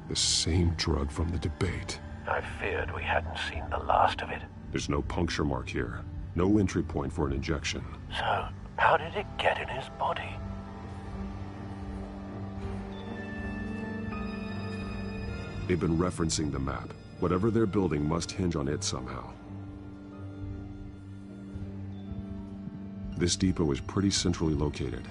The same drug from the debate. I feared we hadn't seen the last of it. There's no puncture mark here. No entry point for an injection. So, how did it get in his body? They've been referencing the map. Whatever they're building must hinge on it somehow. This depot is pretty centrally located.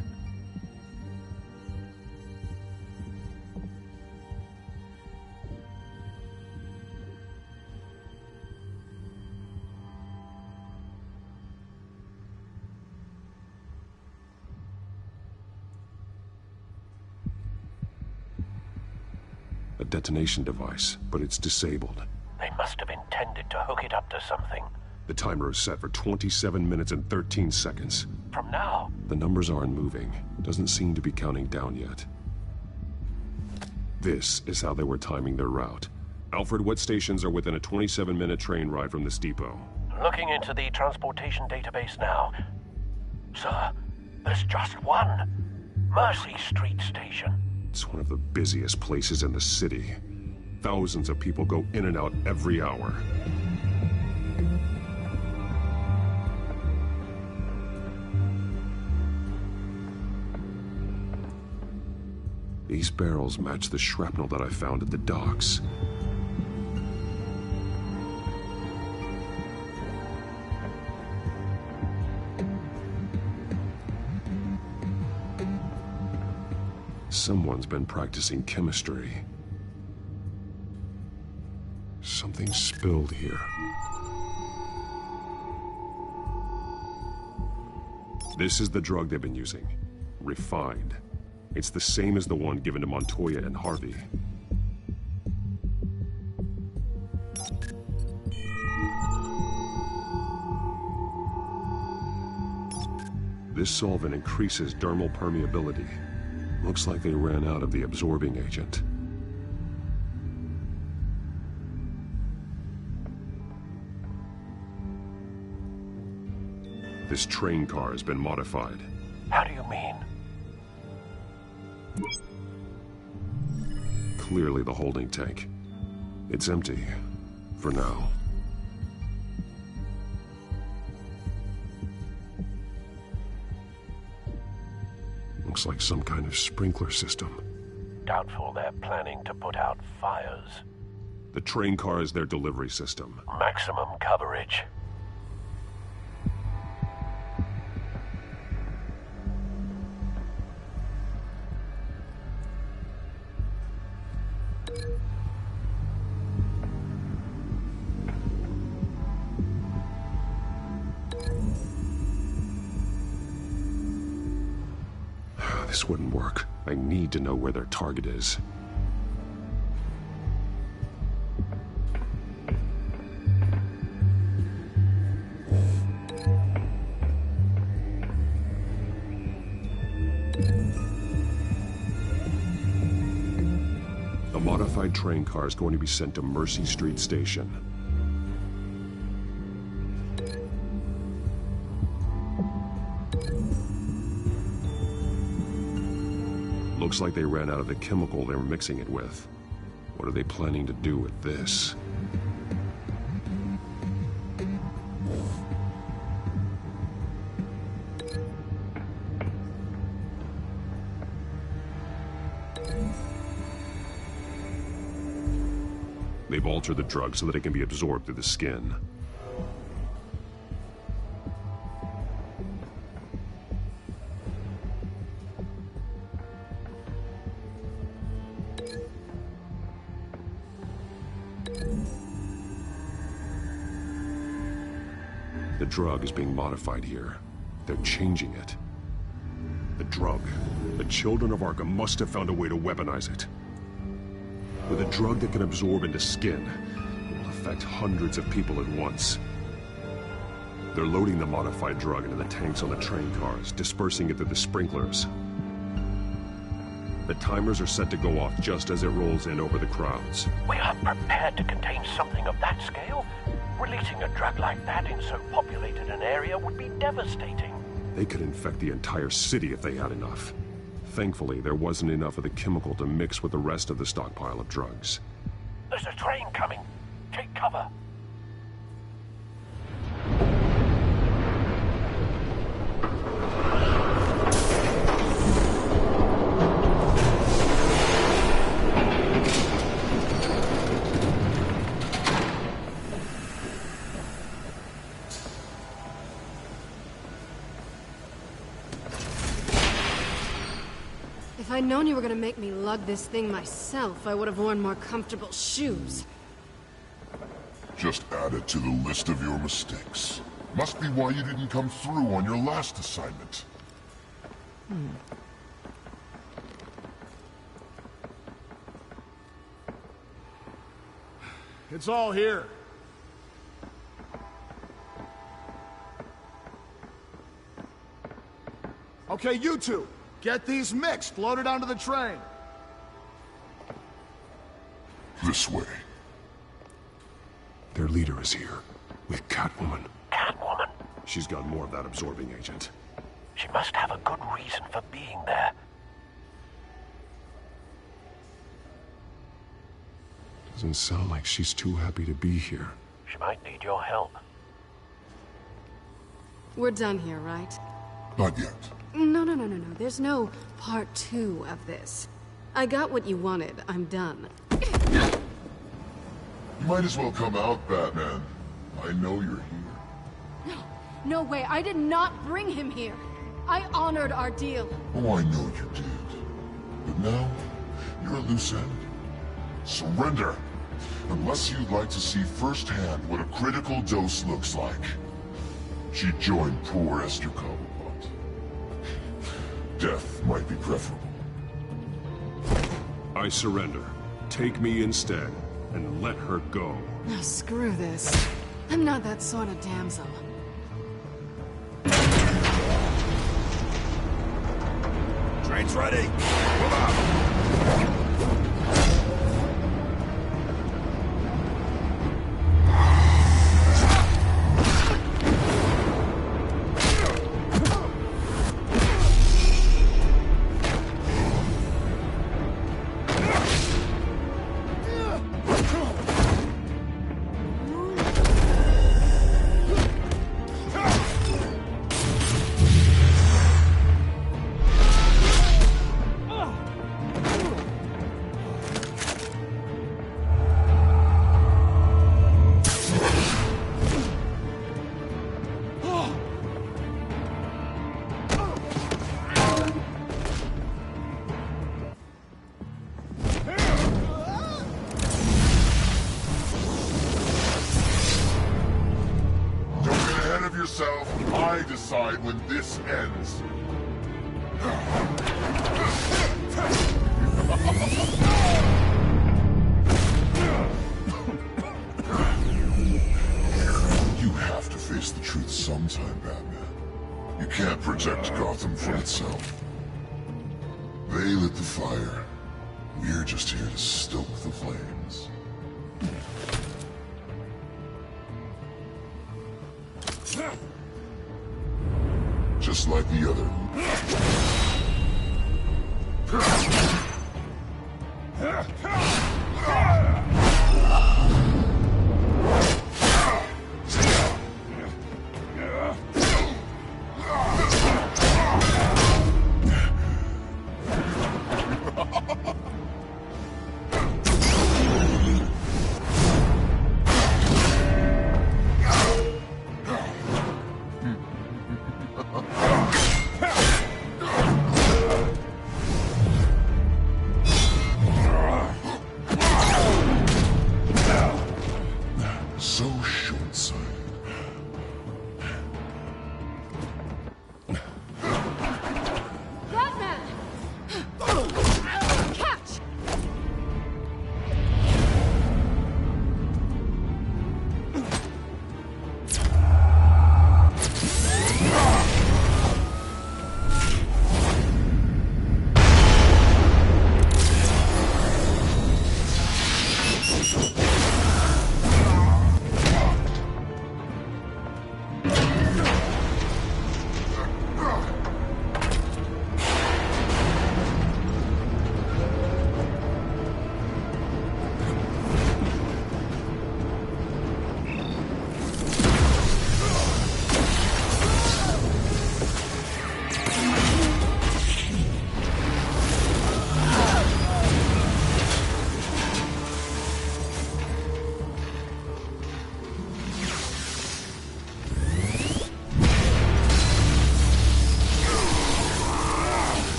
A detonation device, but it's disabled. They must have intended to hook it up to something. The timer is set for 27 minutes and 13 seconds. From now? The numbers aren't moving. Doesn't seem to be counting down yet. This is how they were timing their route. Alfred, what stations are within a 27-minute train ride from this depot? Looking into the transportation database now. Sir, there's just one. Mercy Street Station. It's one of the busiest places in the city. Thousands of people go in and out every hour. These barrels match the shrapnel that I found at the docks. Someone's been practicing chemistry. Something spilled here. This is the drug they've been using. Refined. It's the same as the one given to Montoya and Harvey. This solvent increases dermal permeability. Looks like they ran out of the absorbing agent. This train car has been modified. How do you mean? Clearly the holding tank. It's empty. For now. Looks like some kind of sprinkler system. Doubtful they're planning to put out fires. The train car is their delivery system. Maximum coverage. This wouldn't work. I need to know where their target is. The modified train car is going to be sent to Mercy Street Station. Looks like they ran out of the chemical they were mixing it with. What are they planning to do with this? They've altered the drug so that it can be absorbed through the skin. The drug is being modified here. They're changing it. The drug. The children of Arkham must have found a way to weaponize it. With a drug that can absorb into skin, it will affect hundreds of people at once. They're loading the modified drug into the tanks on the train cars, dispersing it through the sprinklers. The timers are set to go off just as it rolls in over the crowds. We aren't prepared to contain something of that scale. Releasing a drug like that in so populated an area would be devastating. They could infect the entire city if they had enough. Thankfully, there wasn't enough of the chemical to mix with the rest of the stockpile of drugs. There's a train coming. Take cover. If I'd known you were gonna make me lug this thing myself, I would have worn more comfortable shoes. Just add it to the list of your mistakes. Must be why you didn't come through on your last assignment. It's all here. Okay, you two. Get these mixed, loaded onto the train. This way. Their leader is here. With Catwoman. Catwoman? She's got more of that absorbing agent. She must have a good reason for being there. Doesn't sound like she's too happy to be here. She might need your help. We're done here, right? Not yet. No. There's no part 2 of this. I got what you wanted. I'm done. You might as well come out, Batman. I know you're here. No way. I did not bring him here. I honored our deal. Oh, I know you did. But now, you're a loose end. Surrender! Unless you'd like to see firsthand what a critical dose looks like. She joined poor Esther Cobblepot. Death might be preferable. I surrender. Take me instead, and let her go. No, screw this. I'm not that sort of damsel. Train's ready. Move out. I decide when this ends. You have to face the truth sometime, Batman. You can't protect Gotham from itself. They lit the fire. We're just here to stoke the flames. Just like the other. So short-sighted. Batman! Catch!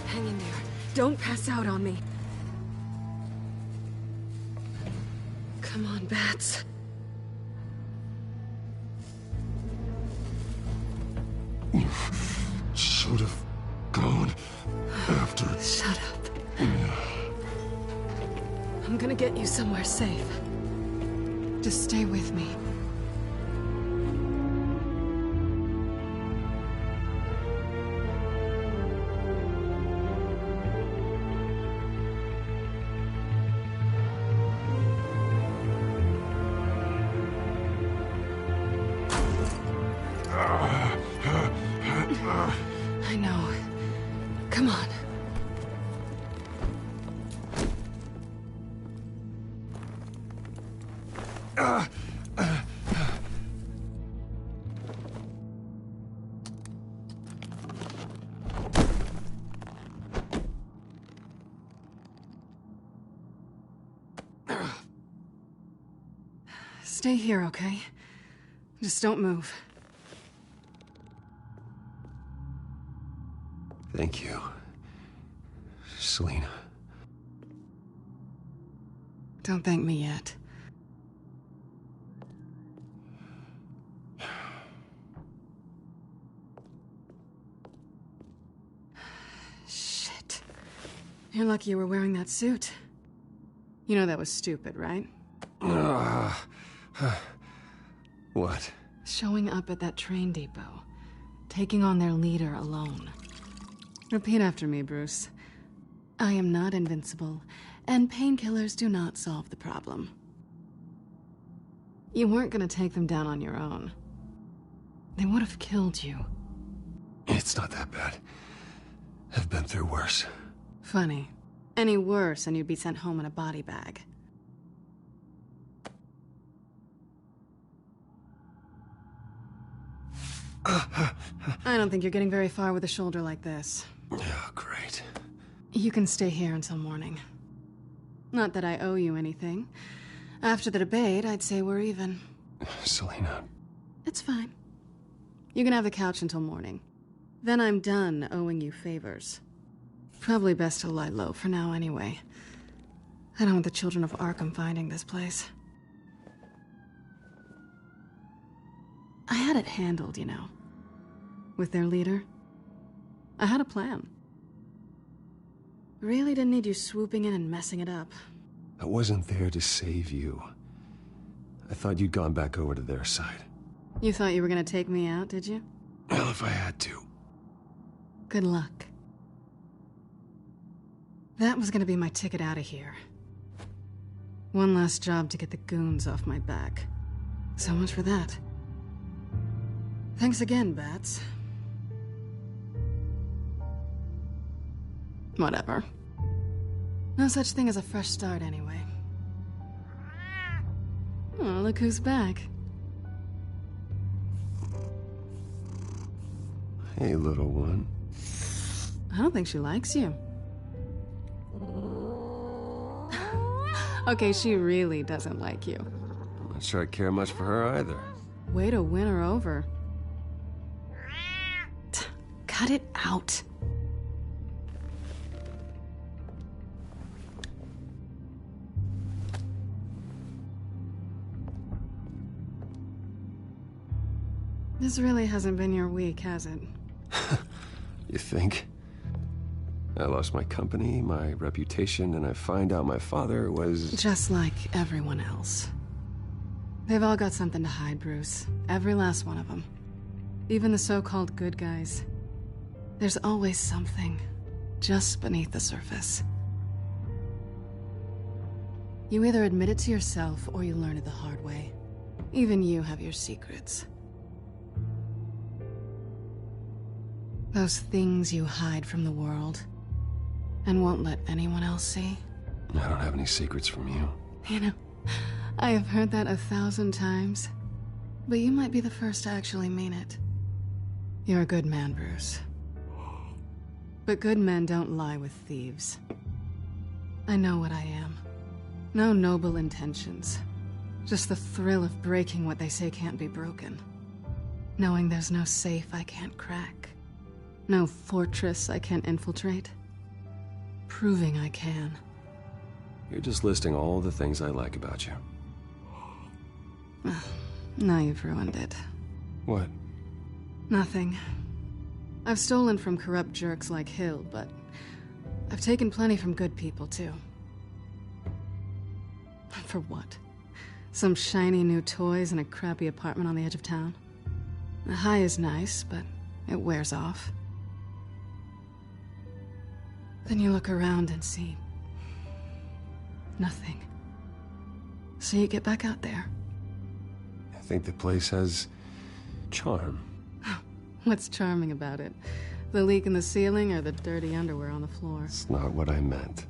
Hang in there. Don't pass out on me. Come on, Bats. You should have gone after. Shut up. I'm gonna get you somewhere safe. Just stay with me. I know. Come on. Stay here, okay? Just don't move. Thank you, Selina. Don't thank me yet. Shit. You're lucky you were wearing that suit. You know that was stupid, right? What? Showing up at that train depot. Taking on their leader alone. Repeat after me, Bruce. I am not invincible, and painkillers do not solve the problem. You weren't gonna take them down on your own. They would have killed you. It's not that bad. I've been through worse. Funny. Any worse and you'd be sent home in a body bag. I don't think you're getting very far with a shoulder like this. Oh, great. You can stay here until morning. Not that I owe you anything. After the debate, I'd say we're even. Selina. It's fine. You can have the couch until morning. Then I'm done owing you favors. Probably best to lie low for now anyway. I don't want the children of Arkham finding this place. I had it handled, you know. With their leader. I had a plan. Really didn't need you swooping in and messing it up. I wasn't there to save you. I thought you'd gone back over to their side. You thought you were gonna take me out, did you? Well, if I had to. Good luck. That was gonna be my ticket out of here. One last job to get the goons off my back. So much for that. Thanks again, Bats. Whatever. No such thing as a fresh start, anyway. Oh, look who's back. Hey, little one. I don't think she likes you. Okay, she really doesn't like you. I'm not sure I care much for her either. Way to win her over. Cut it out. This really hasn't been your week, has it? You think? I lost my company, my reputation, and I find out my father was... Just like everyone else. They've all got something to hide, Bruce. Every last one of them. Even the so-called good guys. There's always something, just beneath the surface. You either admit it to yourself, or you learn it the hard way. Even you have your secrets. Those things you hide from the world, and won't let anyone else see. I don't have any secrets from you. You know, I have heard that 1,000 times, but you might be the first to actually mean it. You're a good man, Bruce. But good men don't lie with thieves. I know what I am. No noble intentions. Just the thrill of breaking what they say can't be broken. Knowing there's no safe I can't crack. No fortress I can't infiltrate. Proving I can. You're just listing all the things I like about you. Now you've ruined it. What? Nothing. I've stolen from corrupt jerks like Hill, but I've taken plenty from good people, too. For what? Some shiny new toys and a crappy apartment on the edge of town? The high is nice, but it wears off. Then you look around and see nothing. So you get back out there. I think the place has charm. What's charming about it? The leak in the ceiling or the dirty underwear on the floor? It's not what I meant.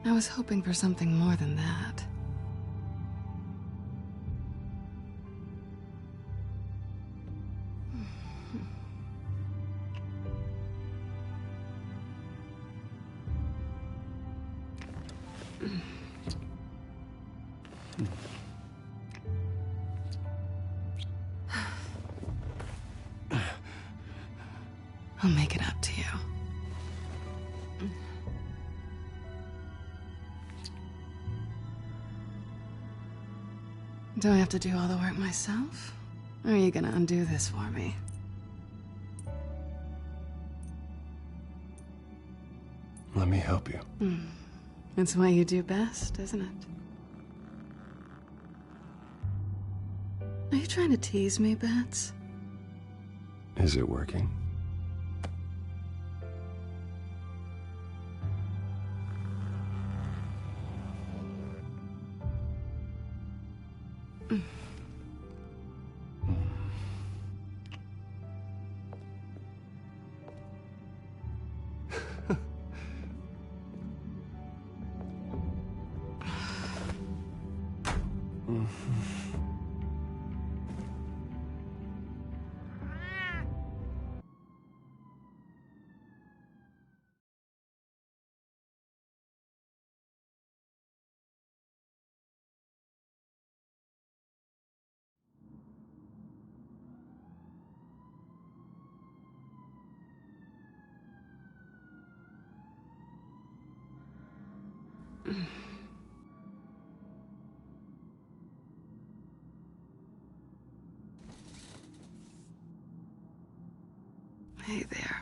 I was hoping for something more than that. I'll make it up to you. Do I have to do all the work myself? Or are you gonna undo this for me? Let me help you. It's what you do best, isn't it? Are you trying to tease me, Bats? Is it working? Hey there.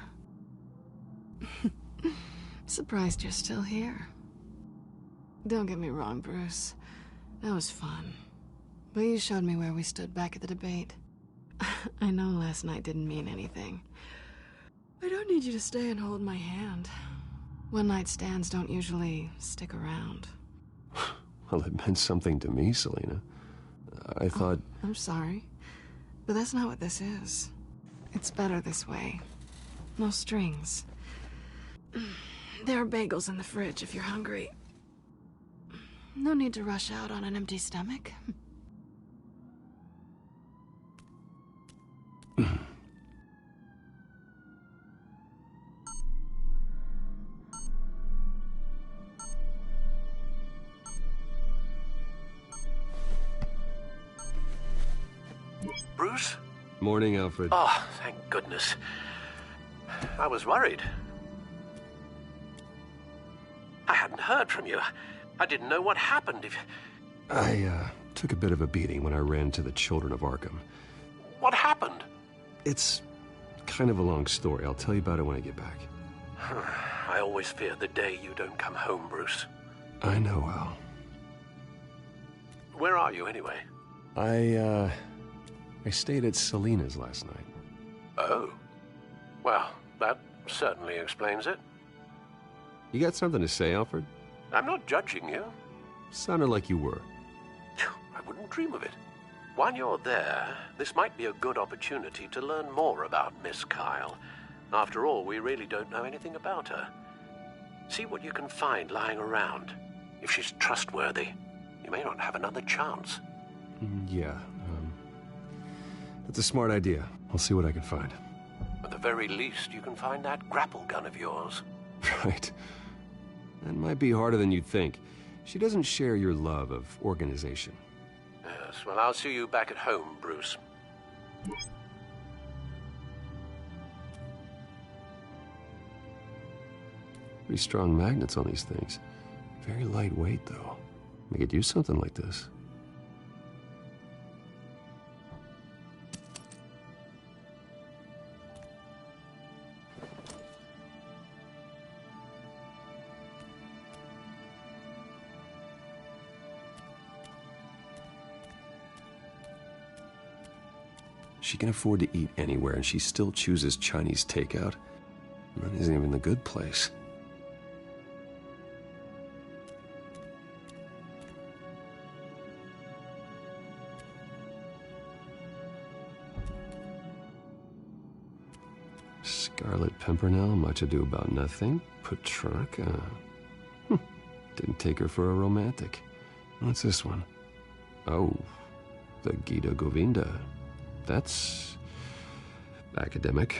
Surprised you're still here. Don't get me wrong, Bruce. That was fun. But you showed me where we stood back at the debate. I know last night didn't mean anything. I don't need you to stay and hold my hand. One-night stands don't usually stick around. Well, it meant something to me, Selina. I thought... I'm sorry, but that's not what this is. It's better this way. No strings. There are bagels in the fridge if you're hungry. No need to rush out on an empty stomach. Bruce? Morning, Alfred. Oh, thank goodness. I was worried. I hadn't heard from you. I didn't know what happened if... I took a bit of a beating when I ran to the Children of Arkham. What happened? It's kind of a long story. I'll tell you about it when I get back. I always fear the day you don't come home, Bruce. I know, Al. Where are you, anyway? I stayed at Selina's last night. Oh. Well, that certainly explains it. You got something to say, Alfred? I'm not judging you. Sounded like you were. I wouldn't dream of it. While you're there, this might be a good opportunity to learn more about Miss Kyle. After all, we really don't know anything about her. See what you can find lying around. If she's trustworthy, you may not have another chance. Yeah, that's a smart idea. I'll see what I can find. At the very least, you can find that grapple gun of yours. Right. That might be harder than you'd think. She doesn't share your love of organization. Yes, well, I'll see you back at home, Bruce. Pretty strong magnets on these things. Very lightweight, though. We could use something like this. She can afford to eat anywhere, and she still chooses Chinese takeout. That isn't even the good place. Scarlet Pimpernel, Much Ado About Nothing, Petrarca. Didn't take her for a romantic. What's this one? Oh, the Gita Govinda. That's academic.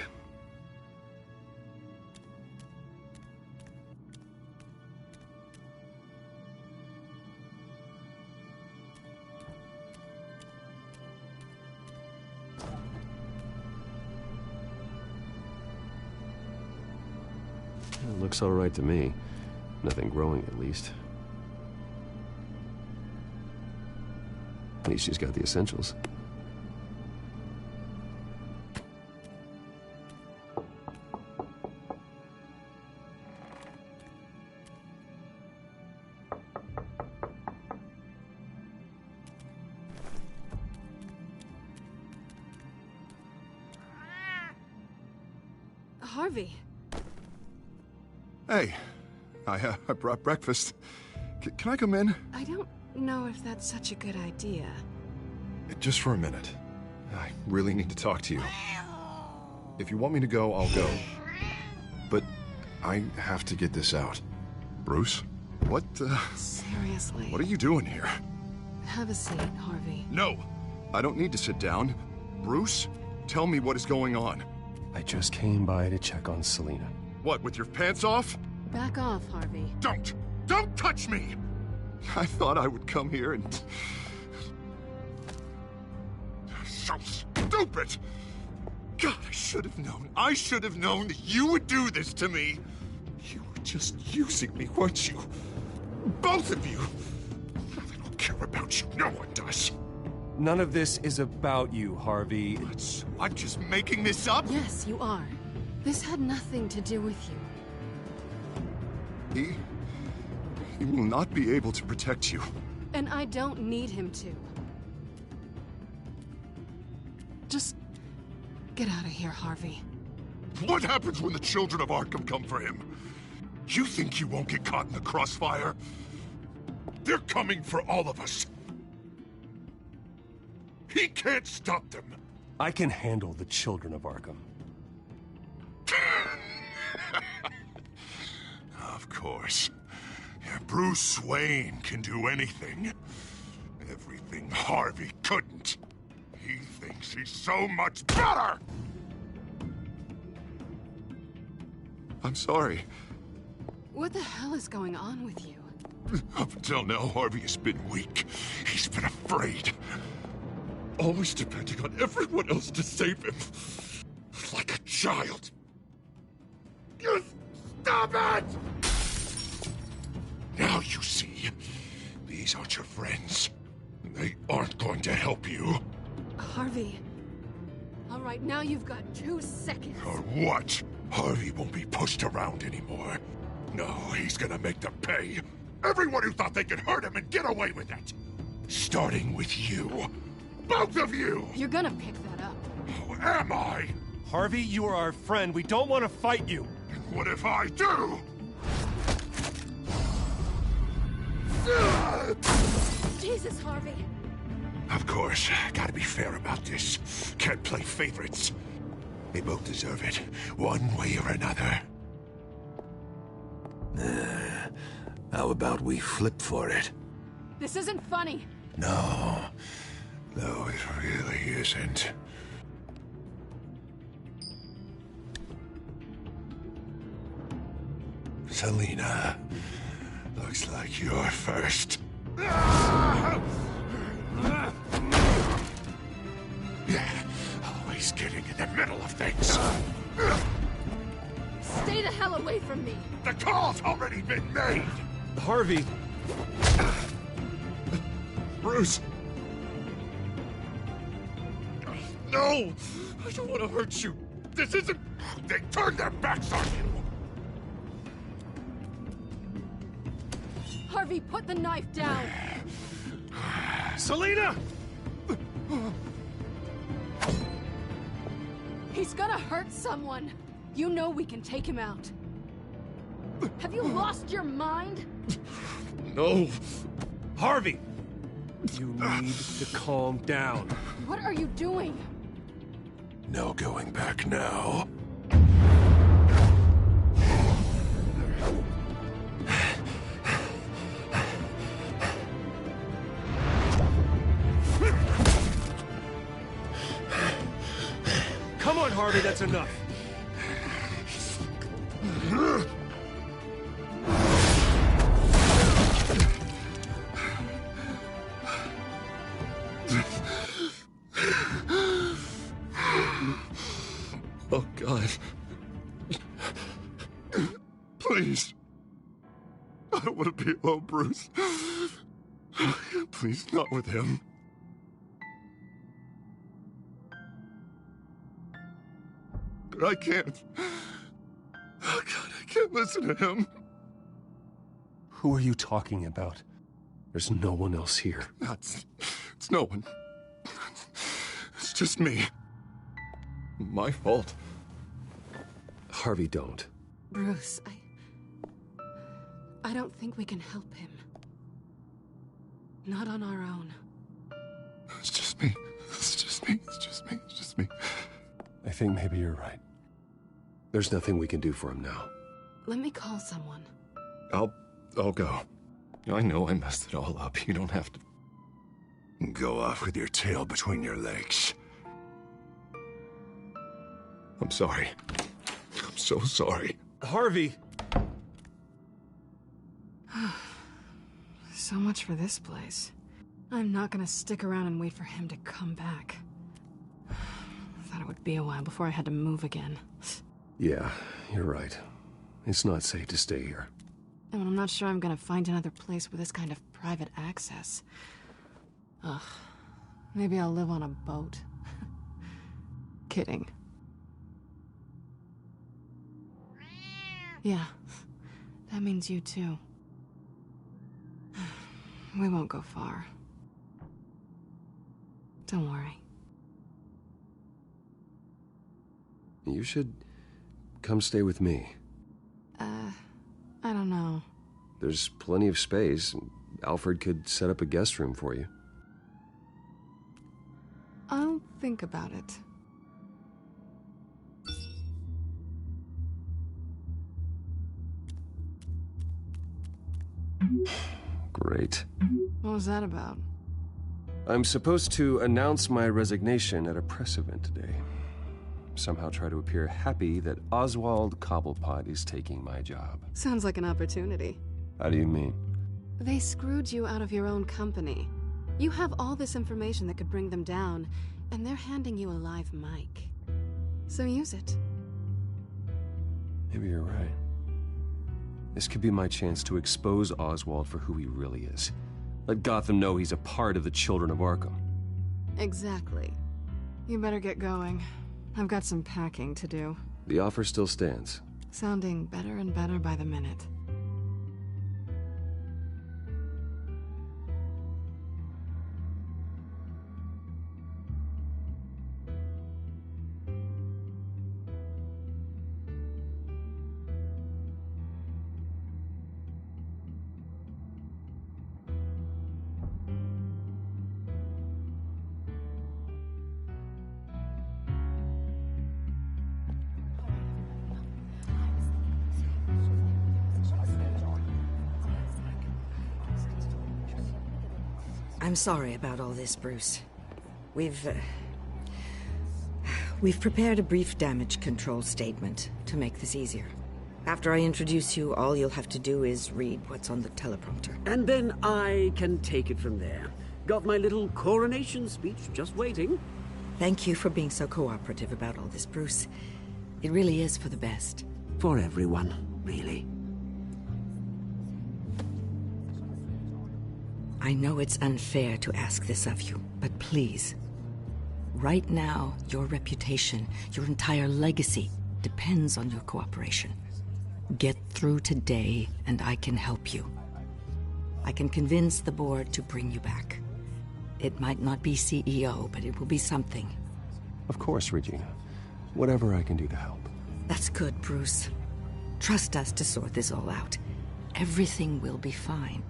It looks all right to me. Nothing growing, at least. At least she's got the essentials. Harvey. Hey, I brought breakfast. Can I come in? I don't know if that's such a good idea. Just for a minute. I really need to talk to you. If you want me to go, I'll go. But I have to get this out. Bruce? What, Seriously. What are you doing here? Have a seat, Harvey. No! I don't need to sit down. Bruce, tell me what is going on. I just came by to check on Selina. What, with your pants off? Back off, Harvey. Don't! Don't touch me! I thought I would come here and... So stupid! God, I should have known. I should have known that you would do this to me. You were just using me, weren't you? Both of you. I don't care about you. No one does. None of this is about you, Harvey. So I'm just making this up? Yes, you are. This had nothing to do with you. He will not be able to protect you. And I don't need him to. Just get out of here, Harvey. What happens when the children of Arkham come for him? You think you won't get caught in the crossfire? They're coming for all of us. He can't stop them. I can handle the children of Arkham. Of course. Bruce Wayne can do anything. Everything Harvey couldn't. He thinks he's so much better! I'm sorry. What the hell is going on with you? Up until now, Harvey has been weak. He's been afraid. Always depending on everyone else to save him. Like a child. You stop it! Now you see, these aren't your friends. They aren't going to help you. Harvey. All right, now you've got 2 seconds. Or what? Harvey won't be pushed around anymore. No, he's gonna make them pay. Everyone who thought they could hurt him and get away with it. Starting with you. Both of you! You're gonna pick that up. Who am I? Harvey, you are our friend. We don't want to fight you. And what if I do? Jesus, Harvey. Of course, gotta be fair about this. Can't play favorites. They both deserve it, one way or another. How about we flip for it? This isn't funny. No, it really isn't. Selina, looks like you're first. Yeah, always getting in the middle of things. Stay the hell away from me. The call's already been made. Harvey. Bruce. No! I don't want to hurt you. This isn't... They turned their backs on you. Harvey, put the knife down. Selina! He's gonna hurt someone. You know we can take him out. Have you lost your mind? No. Harvey! You need to calm down. What are you doing? No going back now. Come on, Harvey, that's enough. Oh, God. Please. I don't want to be alone, Bruce. Please, not with him. But I can't. Oh, God, I can't listen to him. Who are you talking about? There's no one else here. It's no one. It's just me. My fault. Harvey, don't. Bruce, I don't think we can help him. Not on our own. It's just me. It's just me. It's just me. It's just me. I think maybe you're right. There's nothing we can do for him now. Let me call someone. I'll go. I know I messed it all up. You don't have to go off with your tail between your legs. I'm sorry. I'm so sorry. Harvey! So much for this place. I'm not gonna stick around and wait for him to come back. Thought it would be a while before I had to move again. Yeah, you're right. It's not safe to stay here. And I'm not sure I'm gonna find another place with this kind of private access. Ugh. Maybe I'll live on a boat. Kidding. Yeah, that means you too. We won't go far. Don't worry. You should come stay with me. I don't know. There's plenty of space. Alfred could set up a guest room for you. I'll think about it. Great. What was that about? I'm supposed to announce my resignation at a press event today. Somehow try to appear happy that Oswald Cobblepot is taking my job. Sounds like an opportunity. How do you mean? They screwed you out of your own company. You have all this information that could bring them down, and they're handing you a live mic. So use it. Maybe you're right. This could be my chance to expose Oswald for who he really is. Let Gotham know he's a part of the Children of Arkham. Exactly. You better get going. I've got some packing to do. The offer still stands. Sounding better and better by the minute. I'm sorry about all this, Bruce. We've prepared a brief damage control statement to make this easier. After I introduce you, all you'll have to do is read what's on the teleprompter. And then I can take it from there. Got my little coronation speech just waiting. Thank you for being so cooperative about all this, Bruce. It really is for the best. For everyone, really. I know it's unfair to ask this of you, but please. Right now, your reputation, your entire legacy, depends on your cooperation. Get through today, and I can help you. I can convince the board to bring you back. It might not be CEO, but it will be something. Of course, Regina. Whatever I can do to help. That's good, Bruce. Trust us to sort this all out. Everything will be fine.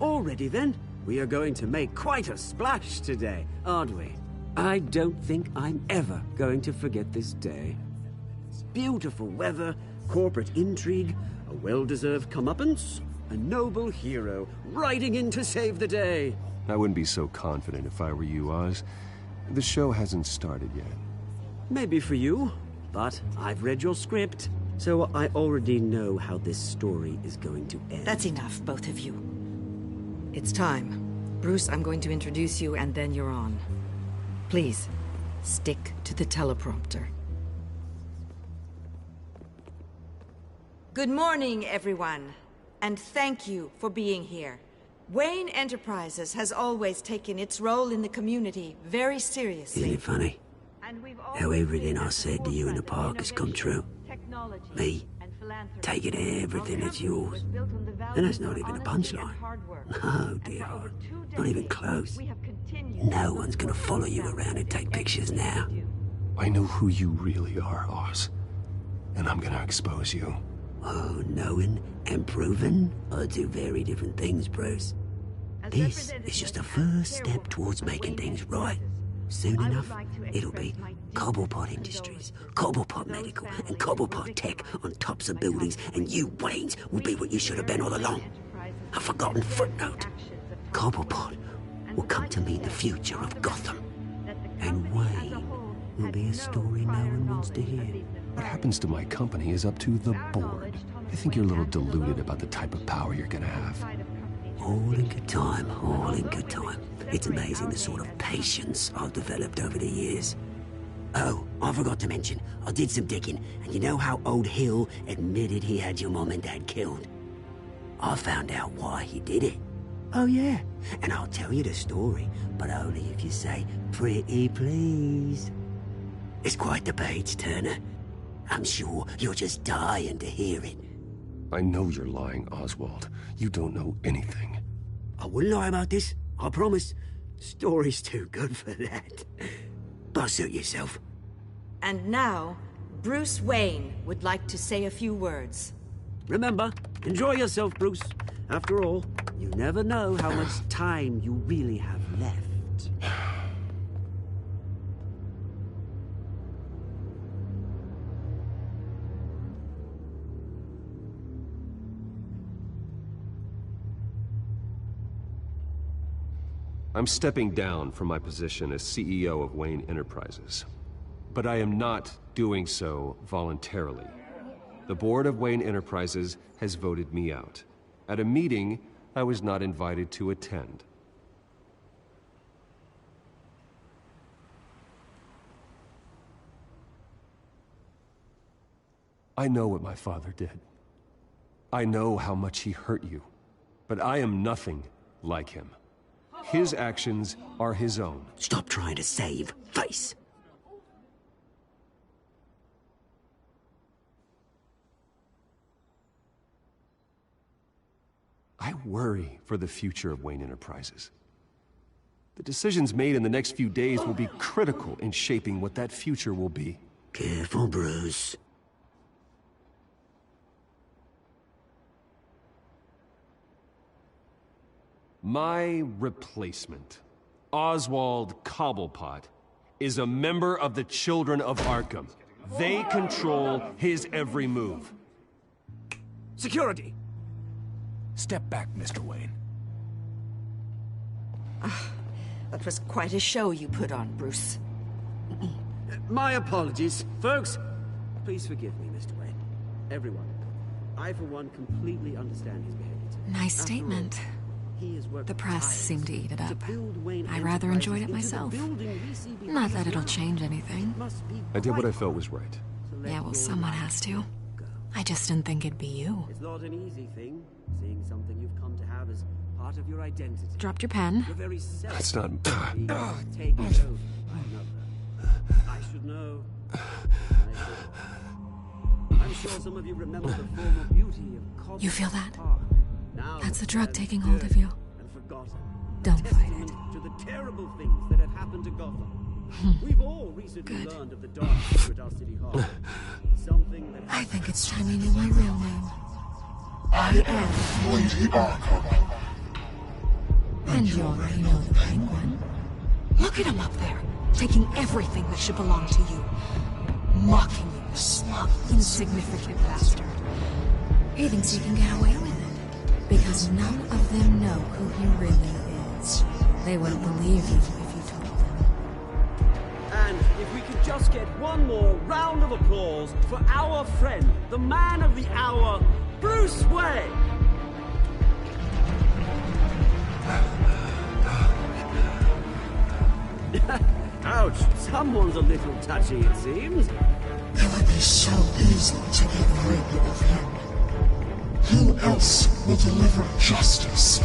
Already then, we are going to make quite a splash today, aren't we? I don't think I'm ever going to forget this day. Beautiful weather, corporate intrigue, a well-deserved comeuppance, a noble hero riding in to save the day. I wouldn't be so confident if I were you, Oz. The show hasn't started yet. Maybe for you, but I've read your script, so I already know how this story is going to end. That's enough, both of you. It's time. Bruce, I'm going to introduce you, and then you're on. Please, stick to the teleprompter. Good morning, everyone, and thank you for being here. Wayne Enterprises has always taken its role in the community very seriously. Isn't it funny how everything I said to you in the park has come true? Me, taking everything that's yours. And that's not even a punchline. No, dear heart, not even close. No one's gonna follow you around and take pictures now. I know who you really are, Oz. And I'm gonna expose you. Oh, knowing and proving are two very different things, Bruce. This is just a first step towards making things right. Soon enough, it'll be Cobblepot Industries, Cobblepot Medical, and Cobblepot Tech on tops of buildings, and you, Waynes, will be what you should have been all along. A forgotten footnote. Cobblepot will come to mean the future of Gotham. And Wayne will be a story no one wants to hear. What happens to my company is up to the board. I think you're a little deluded about the type of power you're gonna have. All in good time, all in good time. It's amazing the sort of patience I've developed over the years. Oh, I forgot to mention, I did some digging, and you know how old Hill admitted he had your mom and dad killed? I found out why he did it. Oh yeah, and I'll tell you the story, but only if you say, pretty please. It's quite the page turner. I'm sure you're just dying to hear it. I know you're lying, Oswald. You don't know anything. I wouldn't lie about this, I promise. Story's too good for that. But suit yourself. And now, Bruce Wayne would like to say a few words. Remember, enjoy yourself, Bruce. After all, you never know how much time you really have left. I'm stepping down from my position as CEO of Wayne Enterprises. But I am not doing so voluntarily. The board of Wayne Enterprises has voted me out. At a meeting I was not invited to attend. I know what my father did. I know how much he hurt you. But I am nothing like him. His actions are his own. Stop trying to save face. I worry for the future of Wayne Enterprises. The decisions made in the next few days will be critical in shaping what that future will be. Careful, Bruce. My replacement, Oswald Cobblepot, is a member of the Children of Arkham. They control his every move. Security! Step back, Mr. Wayne. That was quite a show you put on, Bruce. My apologies. Folks, please forgive me, Mr. Wayne. Everyone. I, for one, completely understand his behavior today. Nice statement. The press seemed to eat it up. I rather enjoyed it myself. Not that it'll change anything. I did what I felt was right. Yeah, well, someone has to. I just didn't think it'd be you. It's not an easy thing, seeing something you've come to have as part of your identity. Dropped your pen. Your very self. That's not... Taken over by another. I should know. I'm sure some of you remember the former beauty of Cobb. You feel that? Now That's the drug taking hold of you. and forgotten. Don't fight it. To the terrible things that have happened to Gotham. We've all recently learned of the dark secret our city holds. Something that I think it's time you knew my real name. I am Lady Arkham. And you already know the Penguin. Look at him up there, taking everything that should belong to you. Mocking you, smug, insignificant bastard. He thinks he can get away with it, because none of them know who he really is. They wouldn't believe you if you told them. And if we could just get one more round of applause for our friend, the man of the hour, Bruce Wayne! Ouch, someone's a little touchy, it seems. It would be so easy to get rid of him. Who else will deliver justice?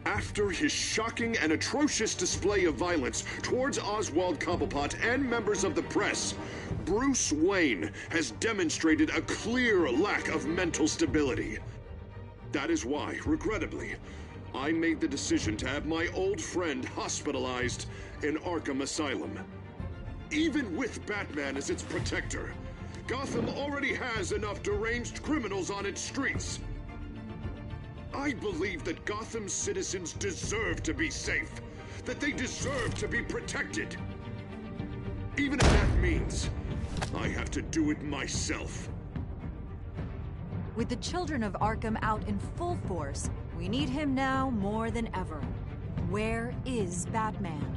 After his shocking and atrocious display of violence towards Oswald Cobblepot and members of the press, Bruce Wayne has demonstrated a clear lack of mental stability. That is why, regrettably, I made the decision to have my old friend hospitalized in Arkham Asylum. Even with Batman as its protector, Gotham already has enough deranged criminals on its streets. I believe that Gotham's citizens deserve to be safe, that they deserve to be protected. Even if that means I have to do it myself. With the children of Arkham out in full force, we need him now more than ever. Where is Batman?